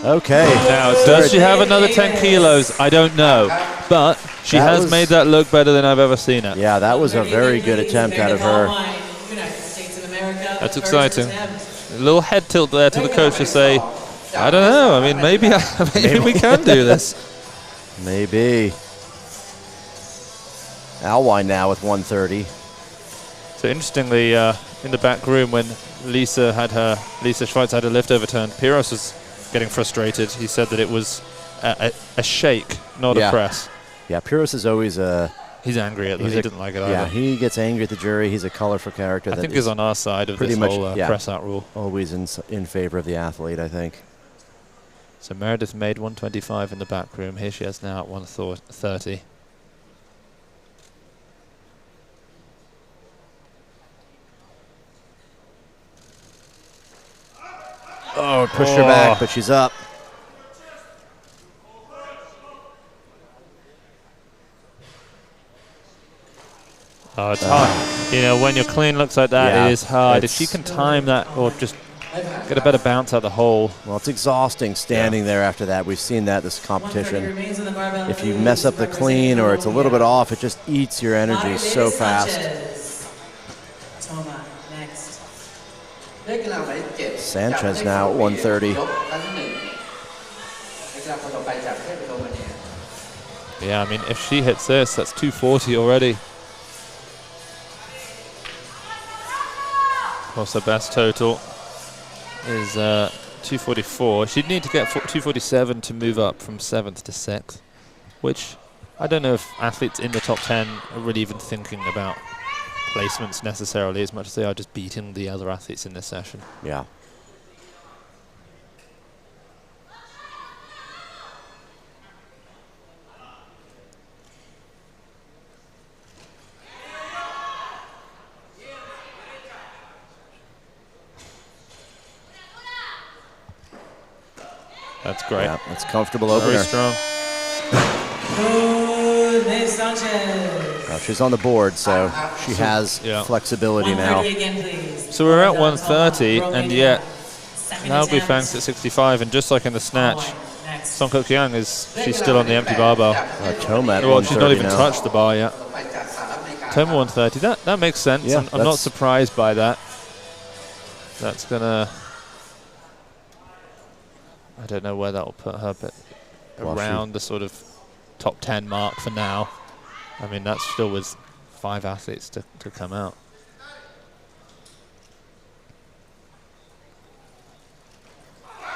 Okay. Now, does she have another 10 kilos? I don't know. But she has made that look better than I've ever seen it. Yeah, that was a very good attempt out of her. That's exciting. A little head tilt there to the coach to say, I don't know. I mean, maybe we can do this. Maybe. Alwine now with 130. So interestingly, in the back room when Lisa Schweitzer had her lift overturned, Piros was getting frustrated. He said that it was a shake, not a press. Yeah, Piros is always he's angry at them. He didn't like it either. Yeah, he gets angry at the jury. He's a colorful character. I think he's on our side of this whole press out rule. Always in favor of the athlete, I think. So Meredith made 125 in the back room. Here she is now at 130. Oh, pushed her back, but she's up. Oh, it's hard. You know, when your clean looks like that, it is hard. If she can time that or just get a better bounce out the hole. Well, it's exhausting standing there after that. We've seen that this competition. If you mess up the clean or it's a little bit off, it just eats your energy so fast. Sanchez now at 130. Yeah, I mean, if she hits this, that's 240 already. Of course, her best total is 244. She'd need to get 247 to move up from 7th to 6th, which I don't know if athletes in the top 10 are really even thinking about placements necessarily as much as they are just beating the other athletes in this session. Yeah. That's great. Yeah, that's comfortable Very opener. strong. Well, she's on the board, so she has flexibility now. Again, please. So we're at 130, and yet Liao Guifang's at 65, and just like in the snatch, Song Kok-yang she's still on the empty barbell. Toma at Well, she's not even 130 now. touched the bar yet. Toma 130. That makes sense. Yeah, I'm not surprised by that. That's gonna. I don't know where that will put her, but around the sort of top 10 mark for now. I mean, that's still with 5 athletes to come out.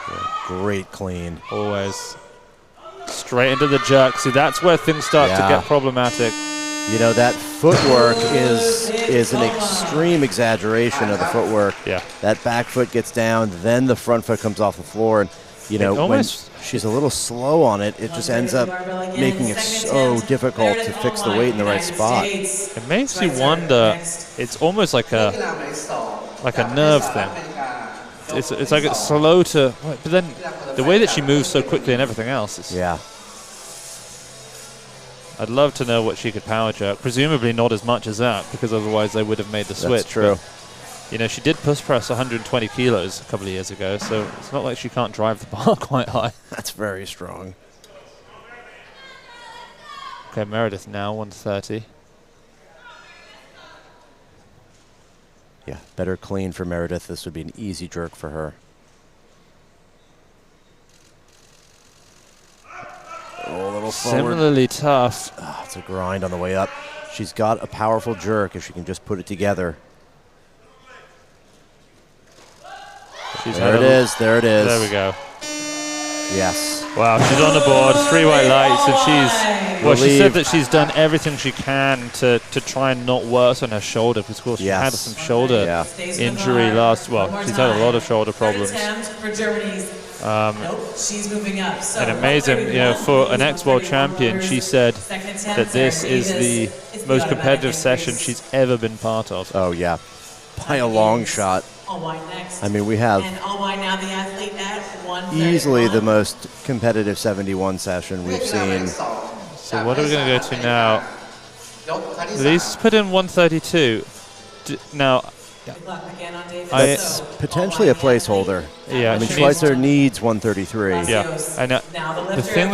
Yeah, great clean. Always straight into the jerk. See, that's where things start to get problematic. You know, that footwork is an extreme exaggeration of the footwork. Yeah. That back foot gets down, then the front foot comes off the floor, and you know, when she's a little slow on it, it just ends up making it so difficult to fix the weight in the right spot. It makes you wonder. It's almost like a nerve thing. It's like it's slow to, but then the way that she moves so quickly and everything else. I'd love to know what she could power jerk. Presumably not as much as that, because otherwise they would have made the switch. That's true. But, you know, she did push press 120 kilos a couple of years ago, so it's not like she can't drive the bar quite high. That's very strong. Okay, Meredith now 130. Yeah, better clean for Meredith. This would be an easy jerk for her. Oh, a little forward. Similarly tough. Oh, it's a grind on the way up. She's got a powerful jerk if she can just put it together. There it is. There it is. There we go. Yes. Wow, she's on the board, 3 white lights, and she's, well, she said that she's done everything she can to try and not worsen her shoulder, because of course she had some shoulder injury last, well, she's had a lot of shoulder problems. She's moving up. And amazing, you know, for an ex-world champion, she said that this is the most competitive session she's ever been part of. Oh, yeah. By a long shot. I mean, we have easily the most competitive 71 session we've seen. So what are we going to go to now? Lee's put in 132. Now, it's potentially a placeholder. Yeah, I mean, Schweitzer needs 133. Yeah, and the thing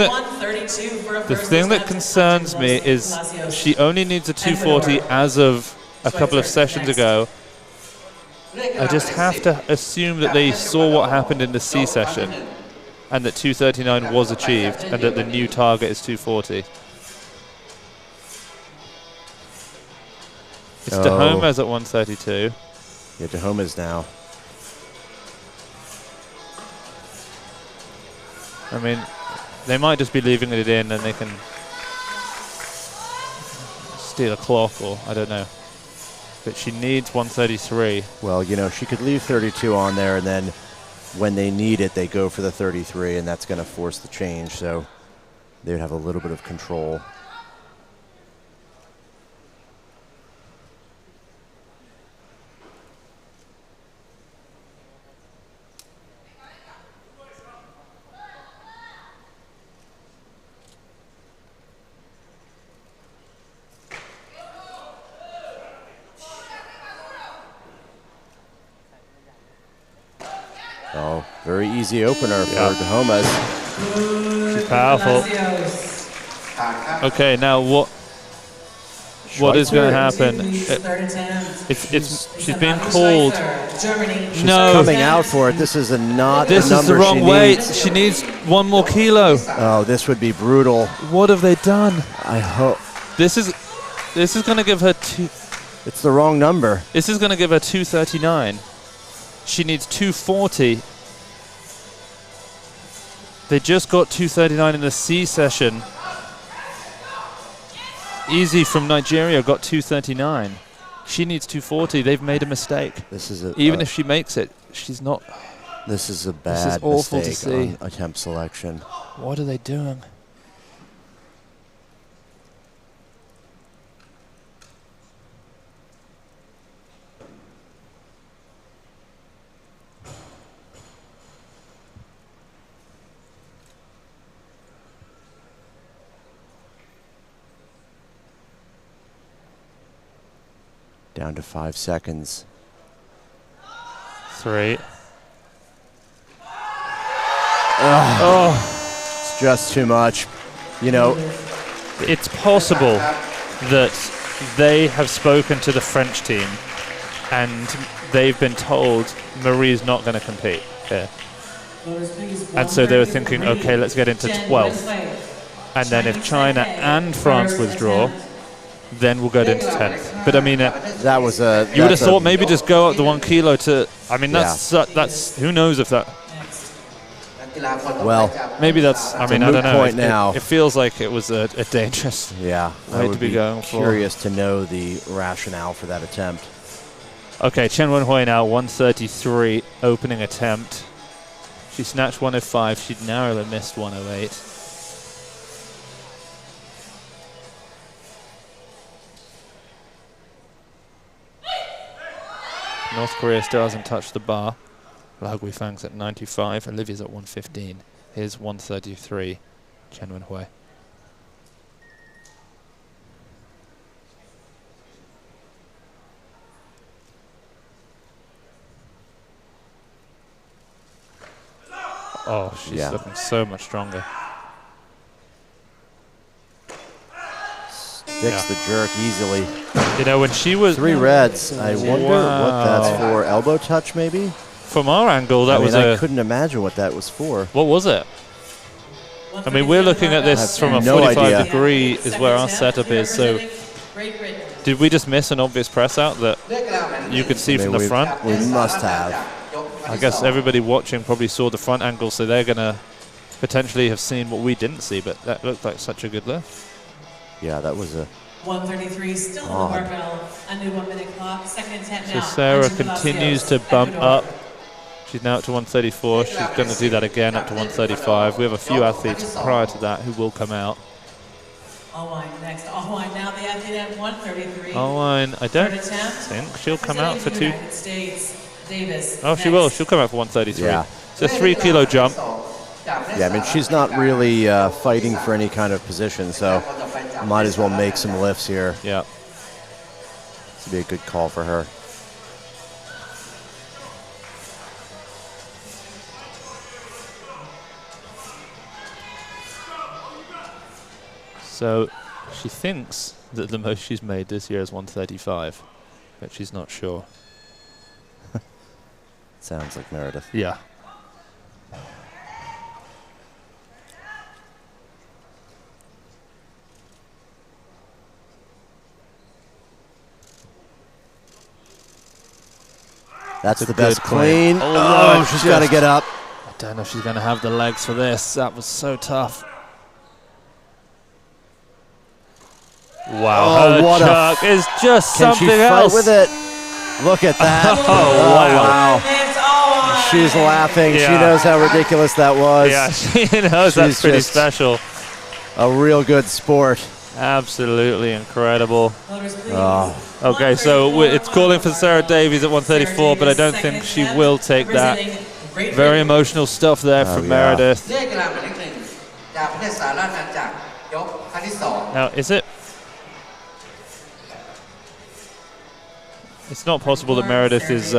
that concerns me is she only needs a 240 as of a couple of sessions ago. I just have to assume that they saw what happened in the C session and that 239 was achieved and that the new target is 240. It's Dajomes at 132. Yeah, Dajomes now. I mean, they might just be leaving it in and they can steal a clock, or I don't know. But she needs 133. Well, you know, she could leave 32 on there, and then when they need it, they go for the 33, and that's going to force the change. So they would have a little bit of control. Oh, very easy opener for Dajomes. She's powerful. Okay, now what is going to happen? She's being called. She's coming out for it. This is not this the is the number wrong she weight. needs. She needs 1 more kilo. Oh, this would be brutal. What have they done? I hope this is going to give her it's the wrong number. This is going to give her 239. She needs 240. They just got 239 in the C session. Easy from Nigeria got 239. She needs 240. They've made a mistake. This is even if she makes it, she's not. This is a bad awful mistake to see. on attempt selection. What are they doing? Down to 5 seconds. 3. Oh, it's just too much. You know, it's possible that they have spoken to the French team and they've been told Marie's not going to compete here. And so they were thinking, okay, let's get into 12th. And then if China and France withdraw, then we'll go into 10th. But I mean, that was a... You would have thought maybe just go up the 1 kilo to... I mean, that's who knows if that... Well, maybe that's... I mean, I don't know. Point now. It feels like it was a dangerous way to be going for. Curious to know the rationale for that attempt. Okay, Chen Wenhui now, 133, opening attempt. She snatched 105. She'd narrowly missed 108. North Korea still hasn't touched the bar. Liao Guifang's at 95. Olivia's at 115. Here's 133. Chen Wenhui. Oh, she's looking so much stronger. Sticks the jerk easily. You know, when she was... 3 reds. I wonder what that's for. Elbow touch, maybe? From our angle, that was I couldn't imagine what that was for. What was it? I mean, we're looking at this from a 45 degree is where our setup is, so... Did we just miss an obvious press out that you could see from the front? We must have. I guess everybody watching probably saw the front angle, so they're going to potentially have seen what we didn't see, but that looked like such a good lift. Yeah, that was a... 133, still on the barbell. A new 1 minute clock. Second attempt now. So Sarah continues to bump up. She's now up to 134. She's going to do that again up to 135. We have a few athletes prior to that who will come out. Allwine next. Allwine now the athlete at 133. Allwine, I don't think she'll come out for 2. Oh, she will. She'll come out for 133. Yeah. It's a 3 kilo jump. Yeah, I mean, she's not really fighting for any kind of position, so might as well make some lifts here. Yeah. This would be a good call for her. So she thinks that the most she's made this year is 135, but she's not sure. Sounds like Meredith. Yeah. That's the best clean. Oh, she's got to get up. I don't know if she's going to have the legs for this. That was so tough. Wow, her chuck is just something else. Can she fight with it? Look at that. Oh, wow. She's laughing. Yeah. She knows how ridiculous that was. Yeah, she knows that's pretty special. A real good sport. Absolutely incredible. Oh. Okay, so it's calling for Sarah Davies at 134, but I don't think she will take that. Very emotional stuff there from Meredith. Now, is it? It's not possible that Meredith is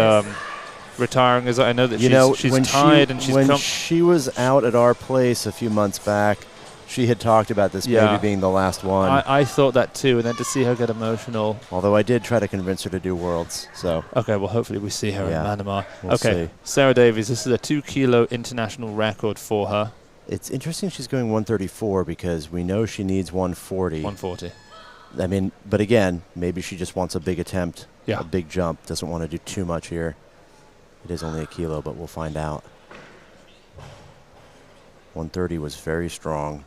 retiring, as I know that she's tired and she's when she was out at our place a few months back, she had talked about this maybe being the last one. I thought that too, and then to see her get emotional. Although I did try to convince her to do Worlds, so. Okay, well, hopefully we see her in Myanmar. We'll see. Sarah Davies, this is a 2 kilo international record for her. It's interesting she's going 134 because we know she needs 140. 140. I mean, but again, maybe she just wants a big attempt, a big jump, doesn't want to do too much here. It is only a kilo, but we'll find out. 130 was very strong.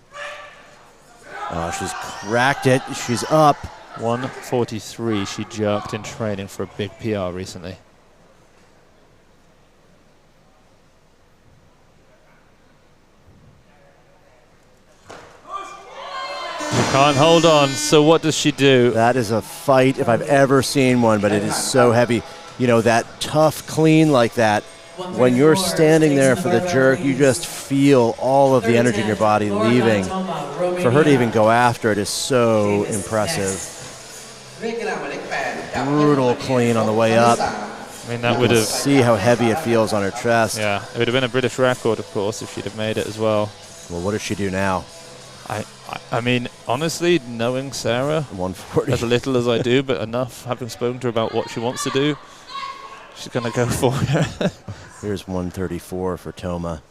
She's cracked it. She's up. 143 she jerked in training for a big PR recently. Can't hold on, so what does she do? That is a fight if I've ever seen one, but it is so heavy. You know, that tough clean like that, when you're standing there for the jerk, you just feel all of the energy in your body leaving. For her to even go after it is so impressive. brutal clean on the way up. I mean, that would have... See how heavy it feels on her chest. Yeah, it would have been a British record, of course, if she'd have made it as well. Well, what does she do now? I mean, honestly, knowing Sarah 140. as little as I do, but enough, having spoken to her about what she wants to do, she's going to go for it. Here's 134 for Toma.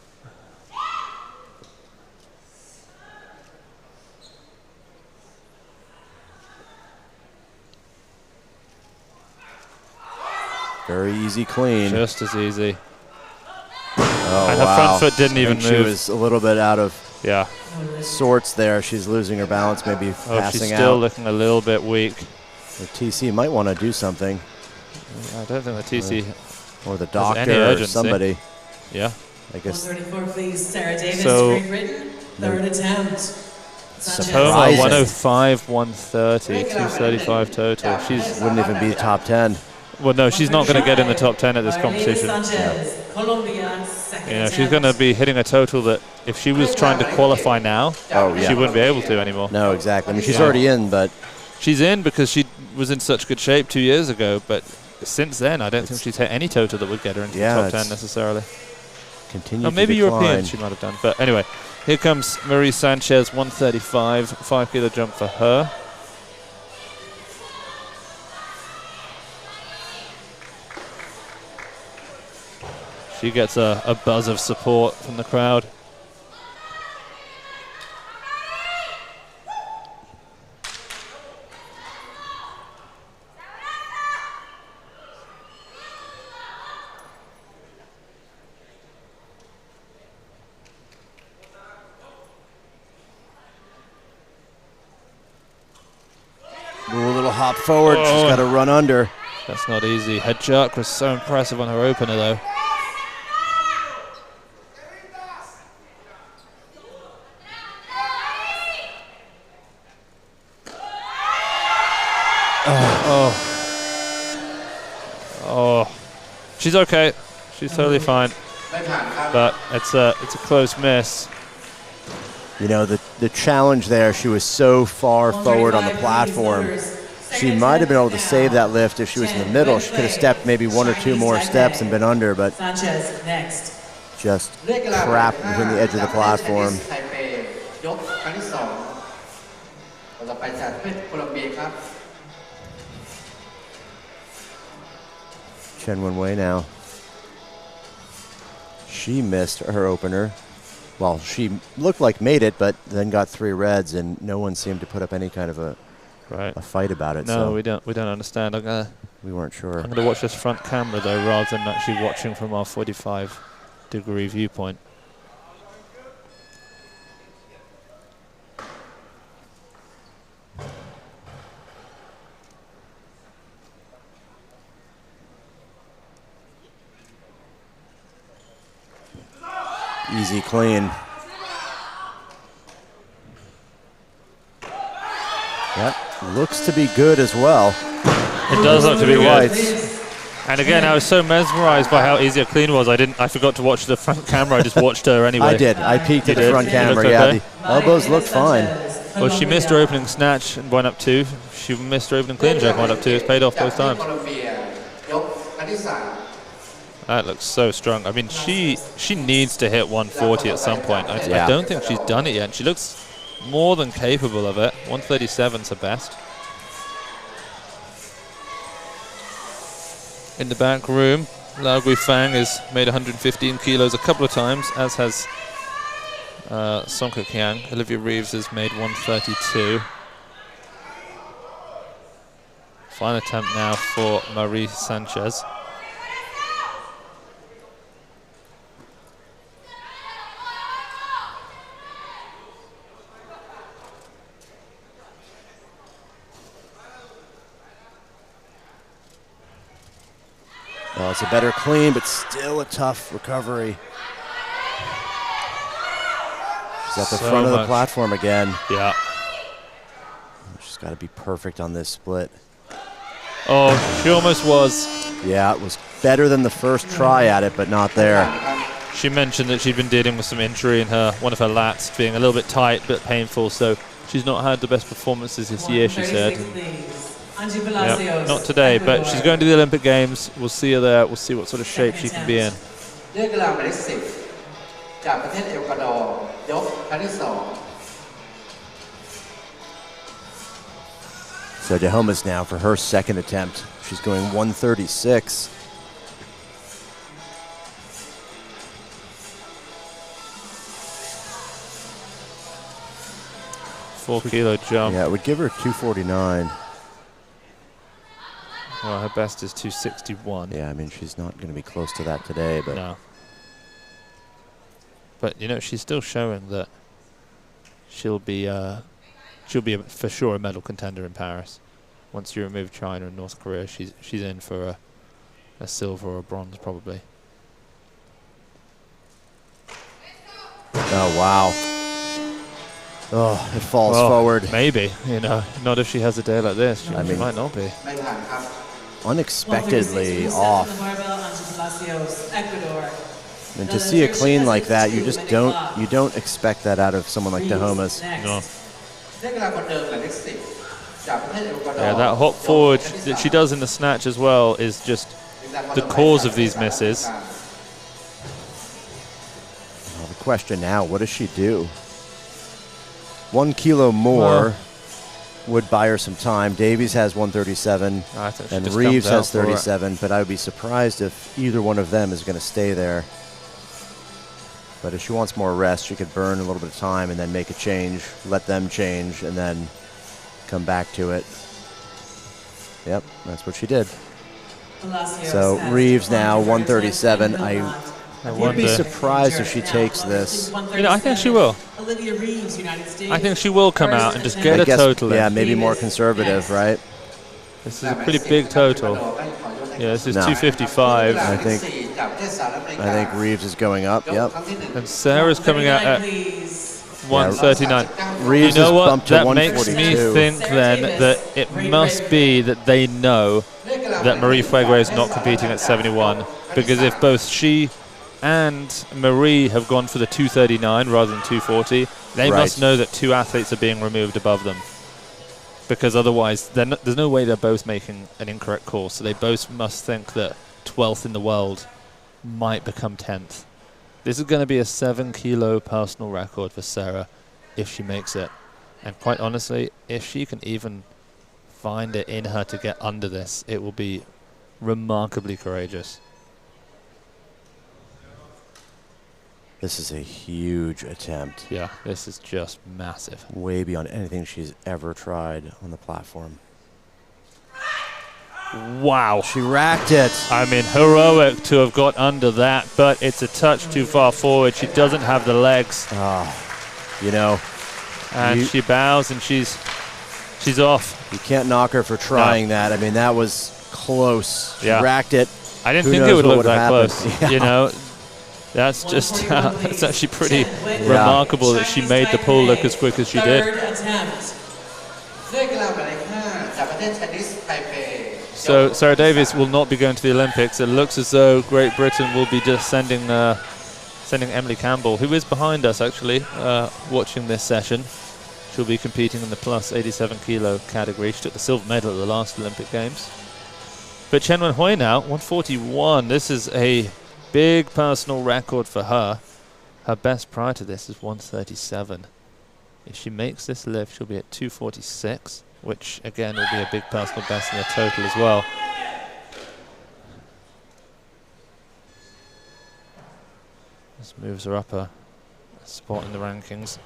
Very easy clean. Just as easy. Oh, and her front foot didn't even move. She was a little bit out of sorts there. She's losing her balance, maybe passing out. She's still looking a little bit weak. The TC might want to do something. I don't think the TC or the doctor or somebody. Yeah. I guess. 134, please. Sarah Davis, So Great Britain, third attempt. Toma 105, 130, 235 total. She's wouldn't even be top 10. Well, no, she's not going to get in the top 10 at this competition. You know, she's going to be hitting a total that if she was trying to qualify now, she wouldn't be able to anymore. No, exactly. I mean, she's already in, but... She's in because she was in such good shape 2 years ago, but since then, I don't think she's hit any total that would get her into the top 10 necessarily. Continue maybe European she might have done. But anyway, here comes Marie Sanchez, 135, 5 kilo jump for her. She gets a buzz of support from the crowd. Do a little hop forward. She's got to run under. That's not easy. Her jerk was so impressive on her opener, though. Oh. She's okay. She's totally fine. But it's a close miss. You know, the challenge there, she was so far forward on the platform. She might have been able to save that lift if she was in the middle. She could have stepped maybe 1 or 2 more steps and been under, but just trapped between the edge of the platform. Chen Wenwei now. She missed her opener. Well, she looked like made it, but then got 3 reds, and no one seemed to put up any kind of a fight about it. No, so we don't understand. we weren't sure. I'm gonna watch this front camera though, rather than actually watching from our 45-degree viewpoint. Easy clean. That looks to be good as well. It does look to be good. And again, I was so mesmerized by how easy a clean was. I forgot to watch the front camera. I just watched her anyway. I did. I peeked at the front camera. Yeah, the elbows looked fine. Well, she missed her opening snatch and went up 2. She missed her opening clean jerk and went up 2. It's paid off both times. That looks so strong. I mean, she needs to hit 140 at some point. I don't think she's done it yet. She looks more than capable of it. 137's her best. In the back room, Liao Guifang has made 115 kilos a couple of times, as has Song Kyang. Olivia Reeves has made 132. Final attempt now for Marie Sanchez. Well, it's a better clean, but still a tough recovery. She's at the front of the platform again. Yeah. She's got to be perfect on this split. Oh, she almost was. Yeah, it was better than the first try at it, but not there. She mentioned that she'd been dealing with some injury in one of her lats, being a little bit tight but painful, so she's not had the best performances this year, she said. Angie Yeah, Palacios. not today, but Ecuador. she's going to the Olympic Games. We'll see her there. We'll see what sort of shape she can be in. เลือกกีฬาหมายเลข10จากประเทศเอลกวาดอร์ยกครั้งที่2 So Dajomes now for her second attempt. She's going 136. Four-kilo jump. Yeah, it would give her 249. Well, her best is 261. Yeah, I mean, she's not going to be close to that today, but No. But you know, she's still showing that she'll be for sure a medal contender in Paris. Once you remove China and North Korea, she's in for a silver or a bronze probably. oh wow. Oh, it falls forward. Maybe, you know, not if she has a day like this. She, I mean, might not be. ไม่ผ่านครับ Unexpectedly 156 off. on the barbell, Angie Palacios, Ecuador. And to see a clean like that, you don't expect that out of someone like Dajomes. Next. No. เลือกกีฬาคนเดิมหมายเลข10จากประเทศเอลกวาดอร์ Yeah, that hop forward that she does in the snatch as well is just the cause of these misses. Well, the question now, what does she do? 1 kilo more would buy her some time. Davies has 137, I think she and just Reeves comes out has for it. 37, but I would be surprised if either one of them is going to stay there. But if she wants more rest, she could burn a little bit of time and then make a change, let them change, and then come back to it. Yep, that's what she did. Palacios So has Reeves now 137 137. I Would be wonder. surprised if she takes this. You know, I think she will. Olivia Reeves, United States. I think she will come out and just get I a guess, total in. yeah, maybe more conservative, right? This is a pretty big total. Yeah, this is No. 255. I think Reeves is going up. Yep. And Sarah's coming out at 139. Reeves You know is what? bumped to That makes me 142. think then that it must be that they know that Marie Fuegwe is not competing at 71, because if both she and Marie have gone for the 239 rather than 240, they Right. must know that two athletes are being removed above them. Because otherwise, there's no way they're both making an incorrect call. So they both must think that 12th in the world might become 10th. This is going to be a 7-kilo personal record for Sarah if she makes it. And quite honestly, if she can even find it in her to get under this, it will be remarkably courageous. This is a huge attempt. Yeah, this is just massive. Way beyond anything she's ever tried on the platform. Wow. She racked it. I mean, heroic to have got under that, but it's a touch too far forward. She doesn't have the legs. You know, And she bows and she's off. you can't knock her for trying that. I mean, that was close. She Yeah. racked it. I didn't Who think knows it would what look would've that happened. close. Yeah. You know, that's just that's actually pretty remarkable that she made the pull look as quick as she did. Third attempt. เลือกกีฬาหมายเลข5จากประเทศไชนีสไทเป So Sarah Davies will not be going to the Olympics. It looks as though Great Britain will be just sending Emily Campbell, who is behind us actually, watching this session. She'll be competing in the plus 87 kilo category. She took the silver medal at the last Olympic Games. But Chen Wenhui now, 141. This is a big personal record for her. Her best prior to this is 137. If she makes this lift, she'll be at 246, which again will be a big personal best in the total as well. This moves her up a spot in the rankings.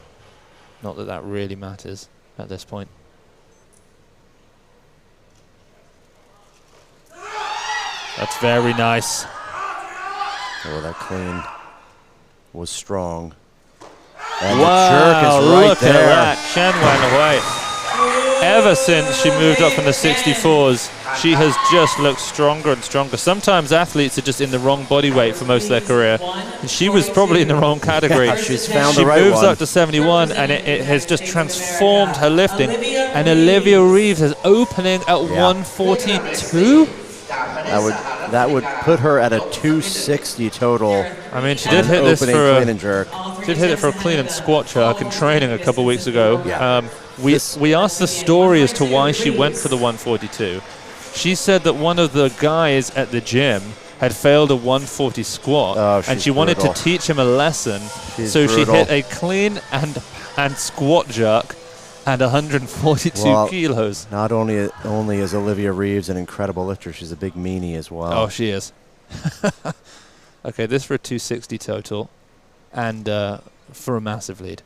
Not that that really matters at this point. That's very nice. Oh, that clean was strong. And Wow, the jerk is right look there. at that. Chen Wenhui. Ever since she moved up from the 64s, she has just looked stronger and stronger. Sometimes athletes are just in the wrong body weight for most of their career. And she was probably in the wrong category. Yeah, she's found she the right moves one. up to 71, and it has just transformed her lifting. And Olivia Reeves is opening at 142. That would put her at a 260 total. I mean, she did hit this opening for clean and jerk. She did hit it for a clean and squat chuck in training a couple weeks ago. Yeah. We asked the story as to why she went for the 142. She said that one of the guys at the gym had failed a 140 squat, and she wanted to teach him a lesson. So she hit a clean and squat jerk and 142 kilos. Not only is Olivia Reeves an incredible lifter, she's a big meanie as well. Oh, she is. Okay, this for a 260 total, and for a massive lead.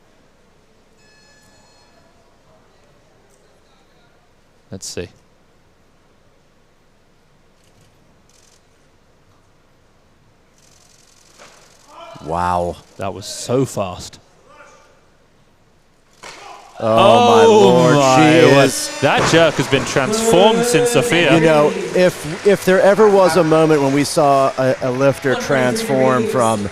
Let's see. Wow. That was so fast. Oh my Lord, she is. That jerk has been transformed since Sophia. You know, if there ever was a moment when we saw a lifter transform from,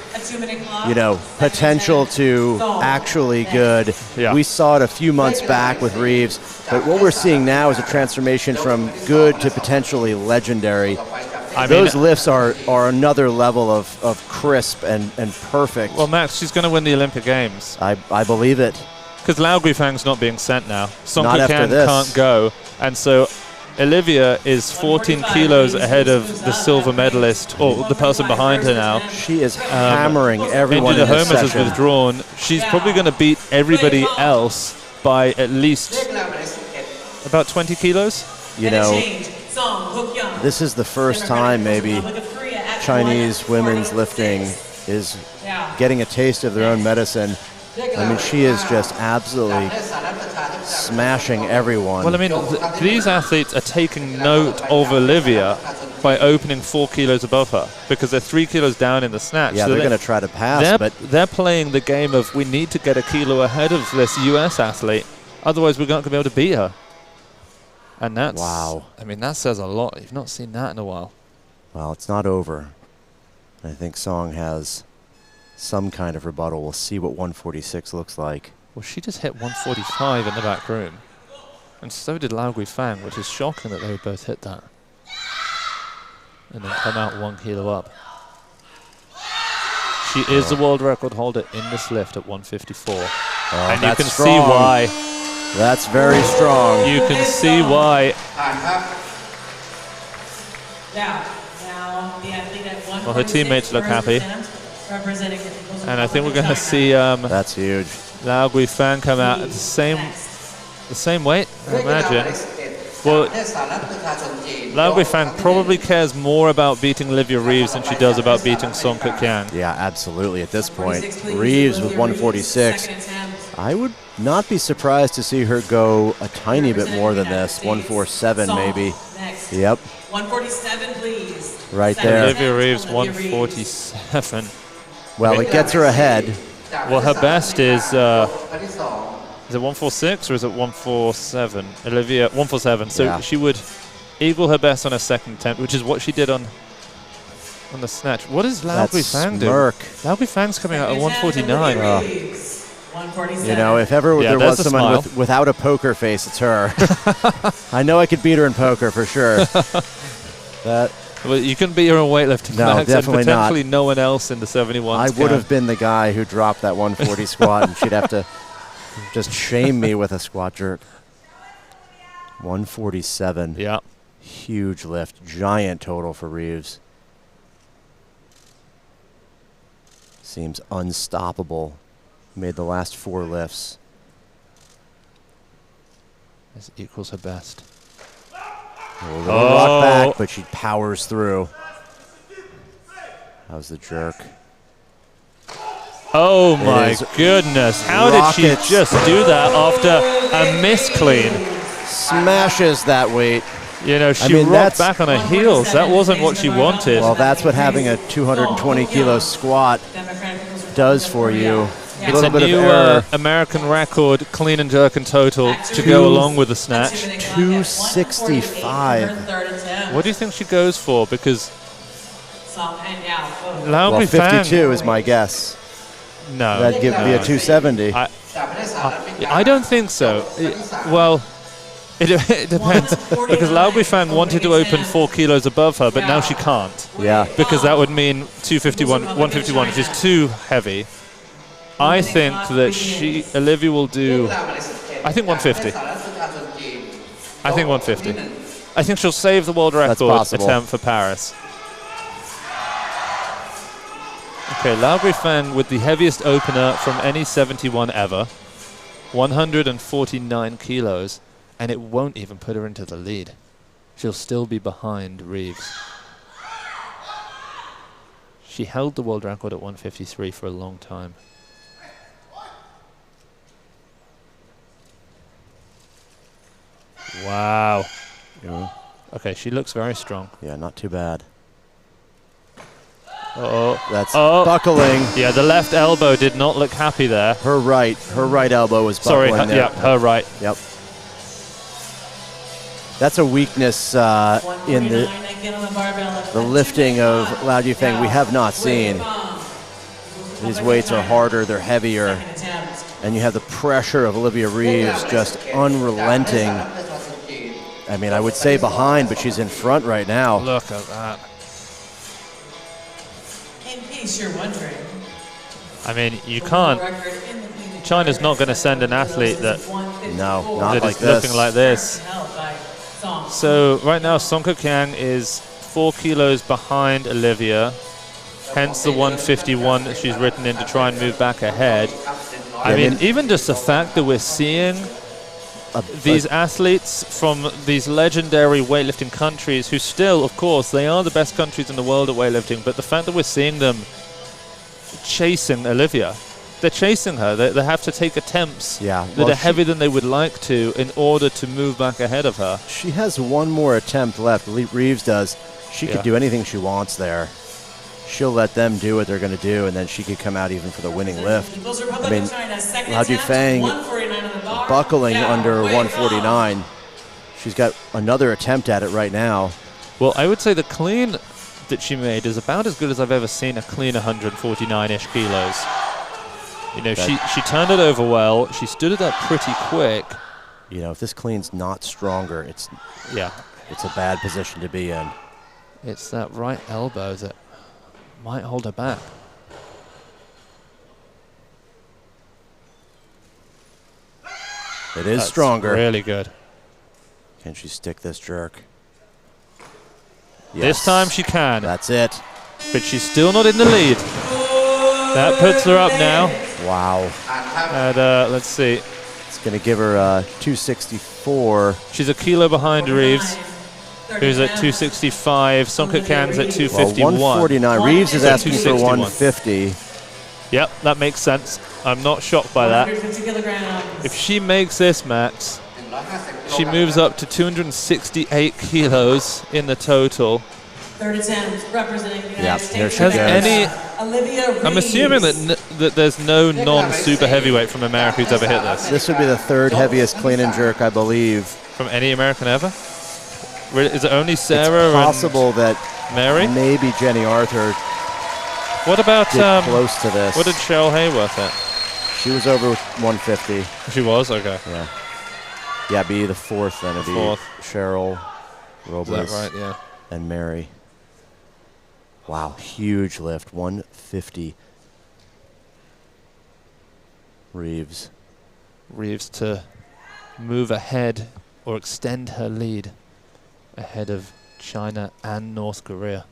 you know, potential to actually good, we saw it a few months back with Reeves. But what we're seeing now is a transformation from good to potentially legendary. Those lifts are another level of crisp and perfect. Well, Max, she's going to win the Olympic Games. I believe it. Because Liao Guifang's not being sent now. Song Not after Kang this. can't go. And so Olivia is 14 kilos ahead of the silver medalist, or the person behind her now. She is hammering everyone Angie in this Dajomes has session. withdrawn. She's probably going to beat everybody else by at least about 20 kilos. You know, this is the first time maybe Chinese women's lifting is getting a taste of their own medicine. I mean, she is just absolutely smashing everyone. Well, I mean, these athletes are taking note of Olivia by opening 4 kilos above her, because they're 3 kilos down in the snatch. Yeah, so they're going to try to pass, but they're playing the game of, we need to get a kilo ahead of this US athlete, otherwise we're not going to be able to beat her. And that's, wow. I mean, that says a lot. You've not seen that in a while. Well, it's not over. I think Song has some kind of rebuttal. We'll see what 146 looks like. Well, she just hit 145 in the back room. And so did Liao Guifang, which is shocking that they would both hit that. And then come out 1 kilo up. She is the world record holder in this lift at 154. And you can see why. That's very strong. You can see why. Well, her teammates look happy. And I think we're going to see that's huge. Liao Guifang come out at the same weight, I imagine. Well, Liao Guifang probably cares more about beating Olivia Reeves than she does about beating Song Kang. Yeah, absolutely. At this point, Reeves with 146. I would not be surprised to see her go a tiny bit more than this. 147 maybe. Yep. 147, please. Right there. Olivia Reeves 147. Well, it gets her ahead. Well, her best is it 146 or is it 147? Olivia 147. So she would equal her best on her second attempt, which is what she did on the snatch. What is Liao Guifang doing? Liao Guifang's coming out at 149. You know, if ever there was someone without a poker face, it's her. I know I could beat her in poker for sure. Well, you couldn't beat her in weightlifting. No, Max, definitely and potentially no one else in the 71. I would have been the guy who dropped that 140 squat, and she'd have to just shame me with a squat jerk. 147. Yeah. Huge lift. Giant total for Reeves. Seems unstoppable. Made the last 4 lifts. This equals her best. A little rock back, but she powers through. How's the jerk? Oh my goodness. How did she just do that after a misclean? Smashes that weight. You know, she rocked back on her heels. That wasn't what she wanted. Well, that's what having a 220 kilo squat does for you. It's a new American record, clean and jerk and total, to go along with the snatch. 265. What do you think she goes for? Because Liao Guifang, 52 is my guess. No. That'd give me a 270. I don't think so. Well, it depends. Because Liao Guifang wanted to open 4 kilos above her, but now she can't. Yeah. Because that would mean 151, which is too heavy. I think that Olivia will do, I think 150. I think 150. I think she'll save the world record attempt for Paris. Okay, Liao Guifang with the heaviest opener from any 71 ever, 149 kilos, and it won't even put her into the lead. She'll still be behind Reeves. She held the world record at 153 for a long time. Wow. Yeah. Okay, she looks very strong. Yeah, not too bad. Uh-oh. That's buckling. Yeah, the left elbow did not look happy there. Her right elbow was buckling. Sorry, yeah, her right. Yep. That's a weakness in the lifting of Liao Guifang we have not seen. These weights are harder, they're heavier, and you have the pressure of Olivia Reeves just unrelenting. I mean, I would say behind, but she's in front right now. Look at that. In case you're wondering, I mean, you can't. China's not going to send an athlete that is looking like this. So right now, Song Kiang is 4 kilos behind Olivia, hence the 151 that she's written in to try and move back ahead. I mean, even just the fact that we're seeing these athletes from these legendary weightlifting countries who still, of course, they are the best countries in the world at weightlifting, but the fact that we're seeing them chasing Olivia, they're chasing her. They have to take attempts that are heavier than they would like to in order to move back ahead of her. She has one more attempt left. Reeves does. She could do anything she wants there. She'll let them do what they're going to do, and then she could come out even for the winning lift. I mean, Liao Guifang buckling under 149. She's got another attempt at it right now. Well, I would say the clean that she made is about as good as I've ever seen a clean 149-ish kilos. You know, she turned it over well. She stood it up pretty quick. You know, if this clean's not stronger, it's a bad position to be in. It's that right elbow that might hold her back. It is stronger. Really good. Can she stick this jerk? Yes. This time she can. That's it. But she's still not in the lead. That puts her up now. Wow. And let's see. It's going to give her 264. She's a kilo behind Reeves, who's at 265. Song Kiang's at 251. Well, 149. Reeves is asking for 150. Yep, that makes sense. I'm not shocked by that. If she makes this, Max, she moves up to 268 kilos in the total. Third attempt representing the United States. Has any? Olivia Reeves. I'm assuming that there's no non-super heavyweight from America who's ever hit this. This would be the third heaviest clean and jerk, I believe. From any American ever? Is it only Sarah? It's possible that Mary? Maybe Jenny Arthur. What about close to this? What did Cheryl Hayworth hit? She was over 150. She was? Okay. Yeah. Yeah, be the fourth then. It'd be Cheryl, Robles, is that right? Yeah. And Mary. Wow, huge lift, 150. Reeves to move ahead or extend her lead ahead of China and North Korea.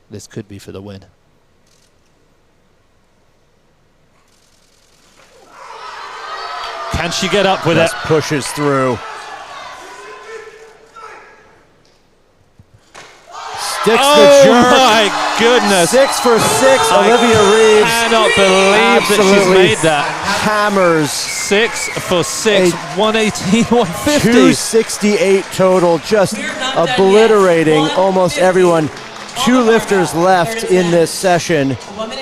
This could be for the win. Can she get up with it? Pushes through. Sticks the jerk. Oh my goodness. 6 for 6, Olivia Reeves. I cannot believe that she's made that. Hammers. 6 for 6, 118, 150. 268 total, just obliterating almost everyone. 2 lifters left in this session.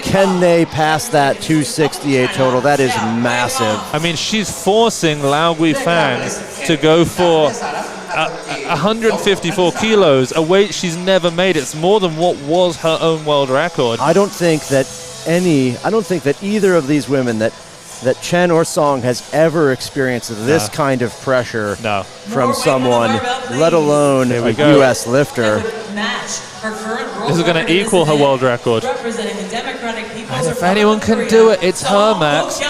Can they pass that 268 total? That is massive. I mean, she's forcing Liao Guifang to go for 154 kilos, a weight she's never made. It's more than what was her own world record. I don't think that either of these women that that Chen or Song has ever experienced this kind of pressure from someone, let alone a U.S. lifter. This is going to equal her world record. And if anyone can do it, it's her, Max.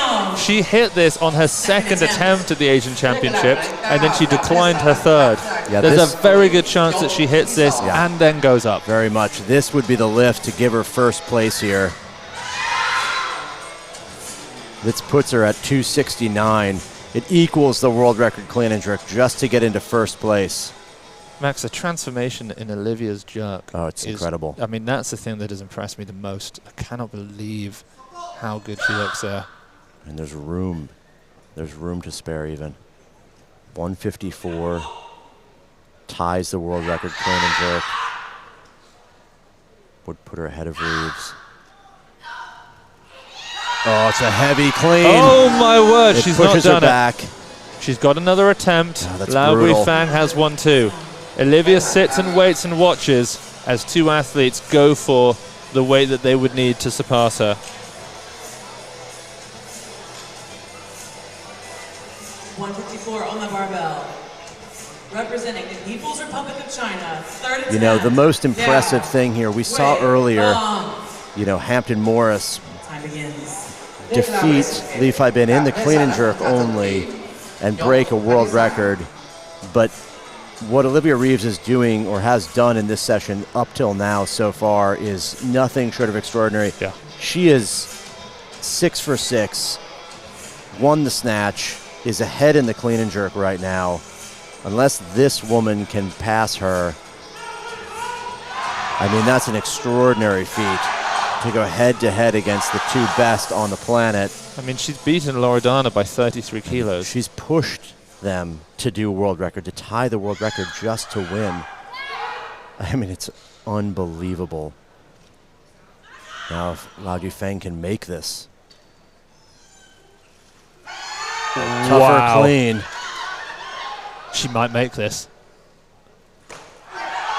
She hit this on her second attempt at the Asian Championships, and then she declined her third. Yeah, there's a very good chance that she hits this and then goes up. Very much. This would be the lift to give her first place here. This puts her at 269. It equals the world record clean and jerk just to get into first place. Max, the transformation in Olivia's jerk. Oh, it's incredible. I mean, that's the thing that has impressed me the most. I cannot believe how good she looks there. And there's room. There's room to spare even. 154 ties the world record clean and jerk. Would put her ahead of Reeves. Oh, it's a heavy clean. Oh, my word. She's not pushes done her back. She's got another attempt. Liao brutal. Guifang has one too. Olivia sits and waits and watches as two athletes go for the weight that they would need to surpass her. $154 on the barbell. Representing the People's Republic of China, third attempt. You know, the most impressive thing here, we saw earlier, you know, Hampton Morris defeat Li Feibin in the clean and jerk only and break a world record. But what Olivia Reeves is doing or has done in this session up till now so far is nothing short of extraordinary. Yeah. She is 6 for 6, won the snatch, is ahead in the clean and jerk right now. Unless this woman can pass her, I mean, that's an extraordinary feat to go head-to-head against the two best on the planet. I mean, she's beaten Loredana by 33 kilos. She's pushed them to do a world record, to tie the world record just to win. I mean, it's unbelievable. Now, if Liao Guifang can make this. Tougher clean. She might make this.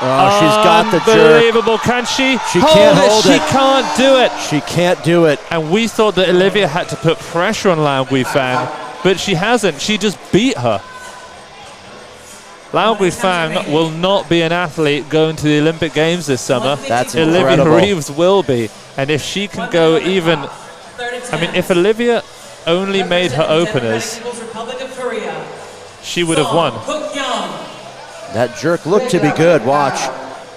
Oh, she's got the jerk. Unbelievable. Can she? She can't hold it. She can't do it. She can't do it. And we thought that Olivia had to put pressure on Liao Guifang, but she hasn't. She just beat her. Liao Guifang will not be an athlete going to the Olympic Games this summer. That's incredible. Olivia Reeves will be. And if she can go even... I mean, if Olivia only made her openers, she would have won. That jerk looked to be good. Watch.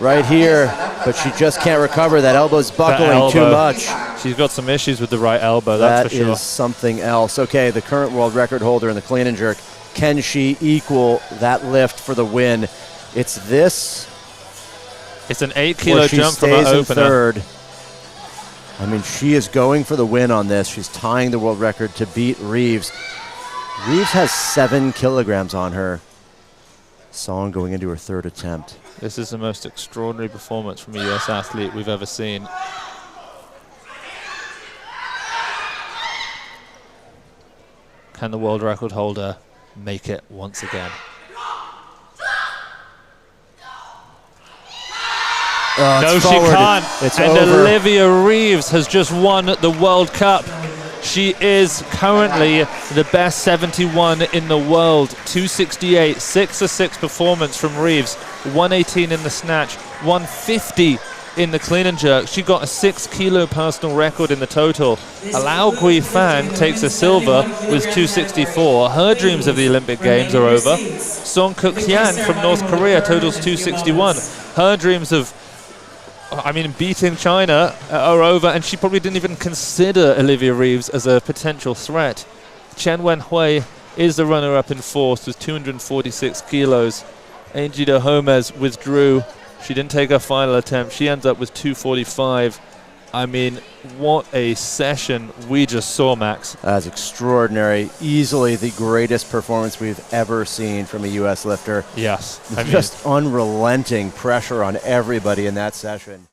Right here. But she just can't recover. That elbow's buckling too much. She's got some issues with the right elbow, that's for sure. That is something else. Okay, the current world record holder in the clean and jerk. Can she equal that lift for the win? It's this. It's an 8-kilo jump from her opener. Third. I mean, she is going for the win on this. She's tying the world record to beat Reeves. Reeves has 7 kilograms on her. Song going into her third attempt. This is the most extraordinary performance from a U.S. athlete we've ever seen. Can the world record holder make it once again? No, she can't. It's and over. Olivia Reeves has just won the World Cup. She is currently the best 71 in the world. 268, 6-6 performance from Reeves. 118 in the snatch, 150 in the clean and jerk. She got a 6-kilo personal record in the total. Liao Guifang takes a silver with 264. Her dreams of the Olympic Games are over. Song Kuk-Hyan from North Korea totals 261. Her dreams of beating China are over, and she probably didn't even consider Olivia Reeves as a potential threat. Chen Wenhui is the runner-up in fourth with 246 kilos. Angie Dajomes withdrew. She didn't take her final attempt. She ends up with 245. I mean, what a session we just saw, Max. That's extraordinary. Easily the greatest performance we've ever seen from a U.S. lifter. Yes. Just unrelenting pressure on everybody in that session.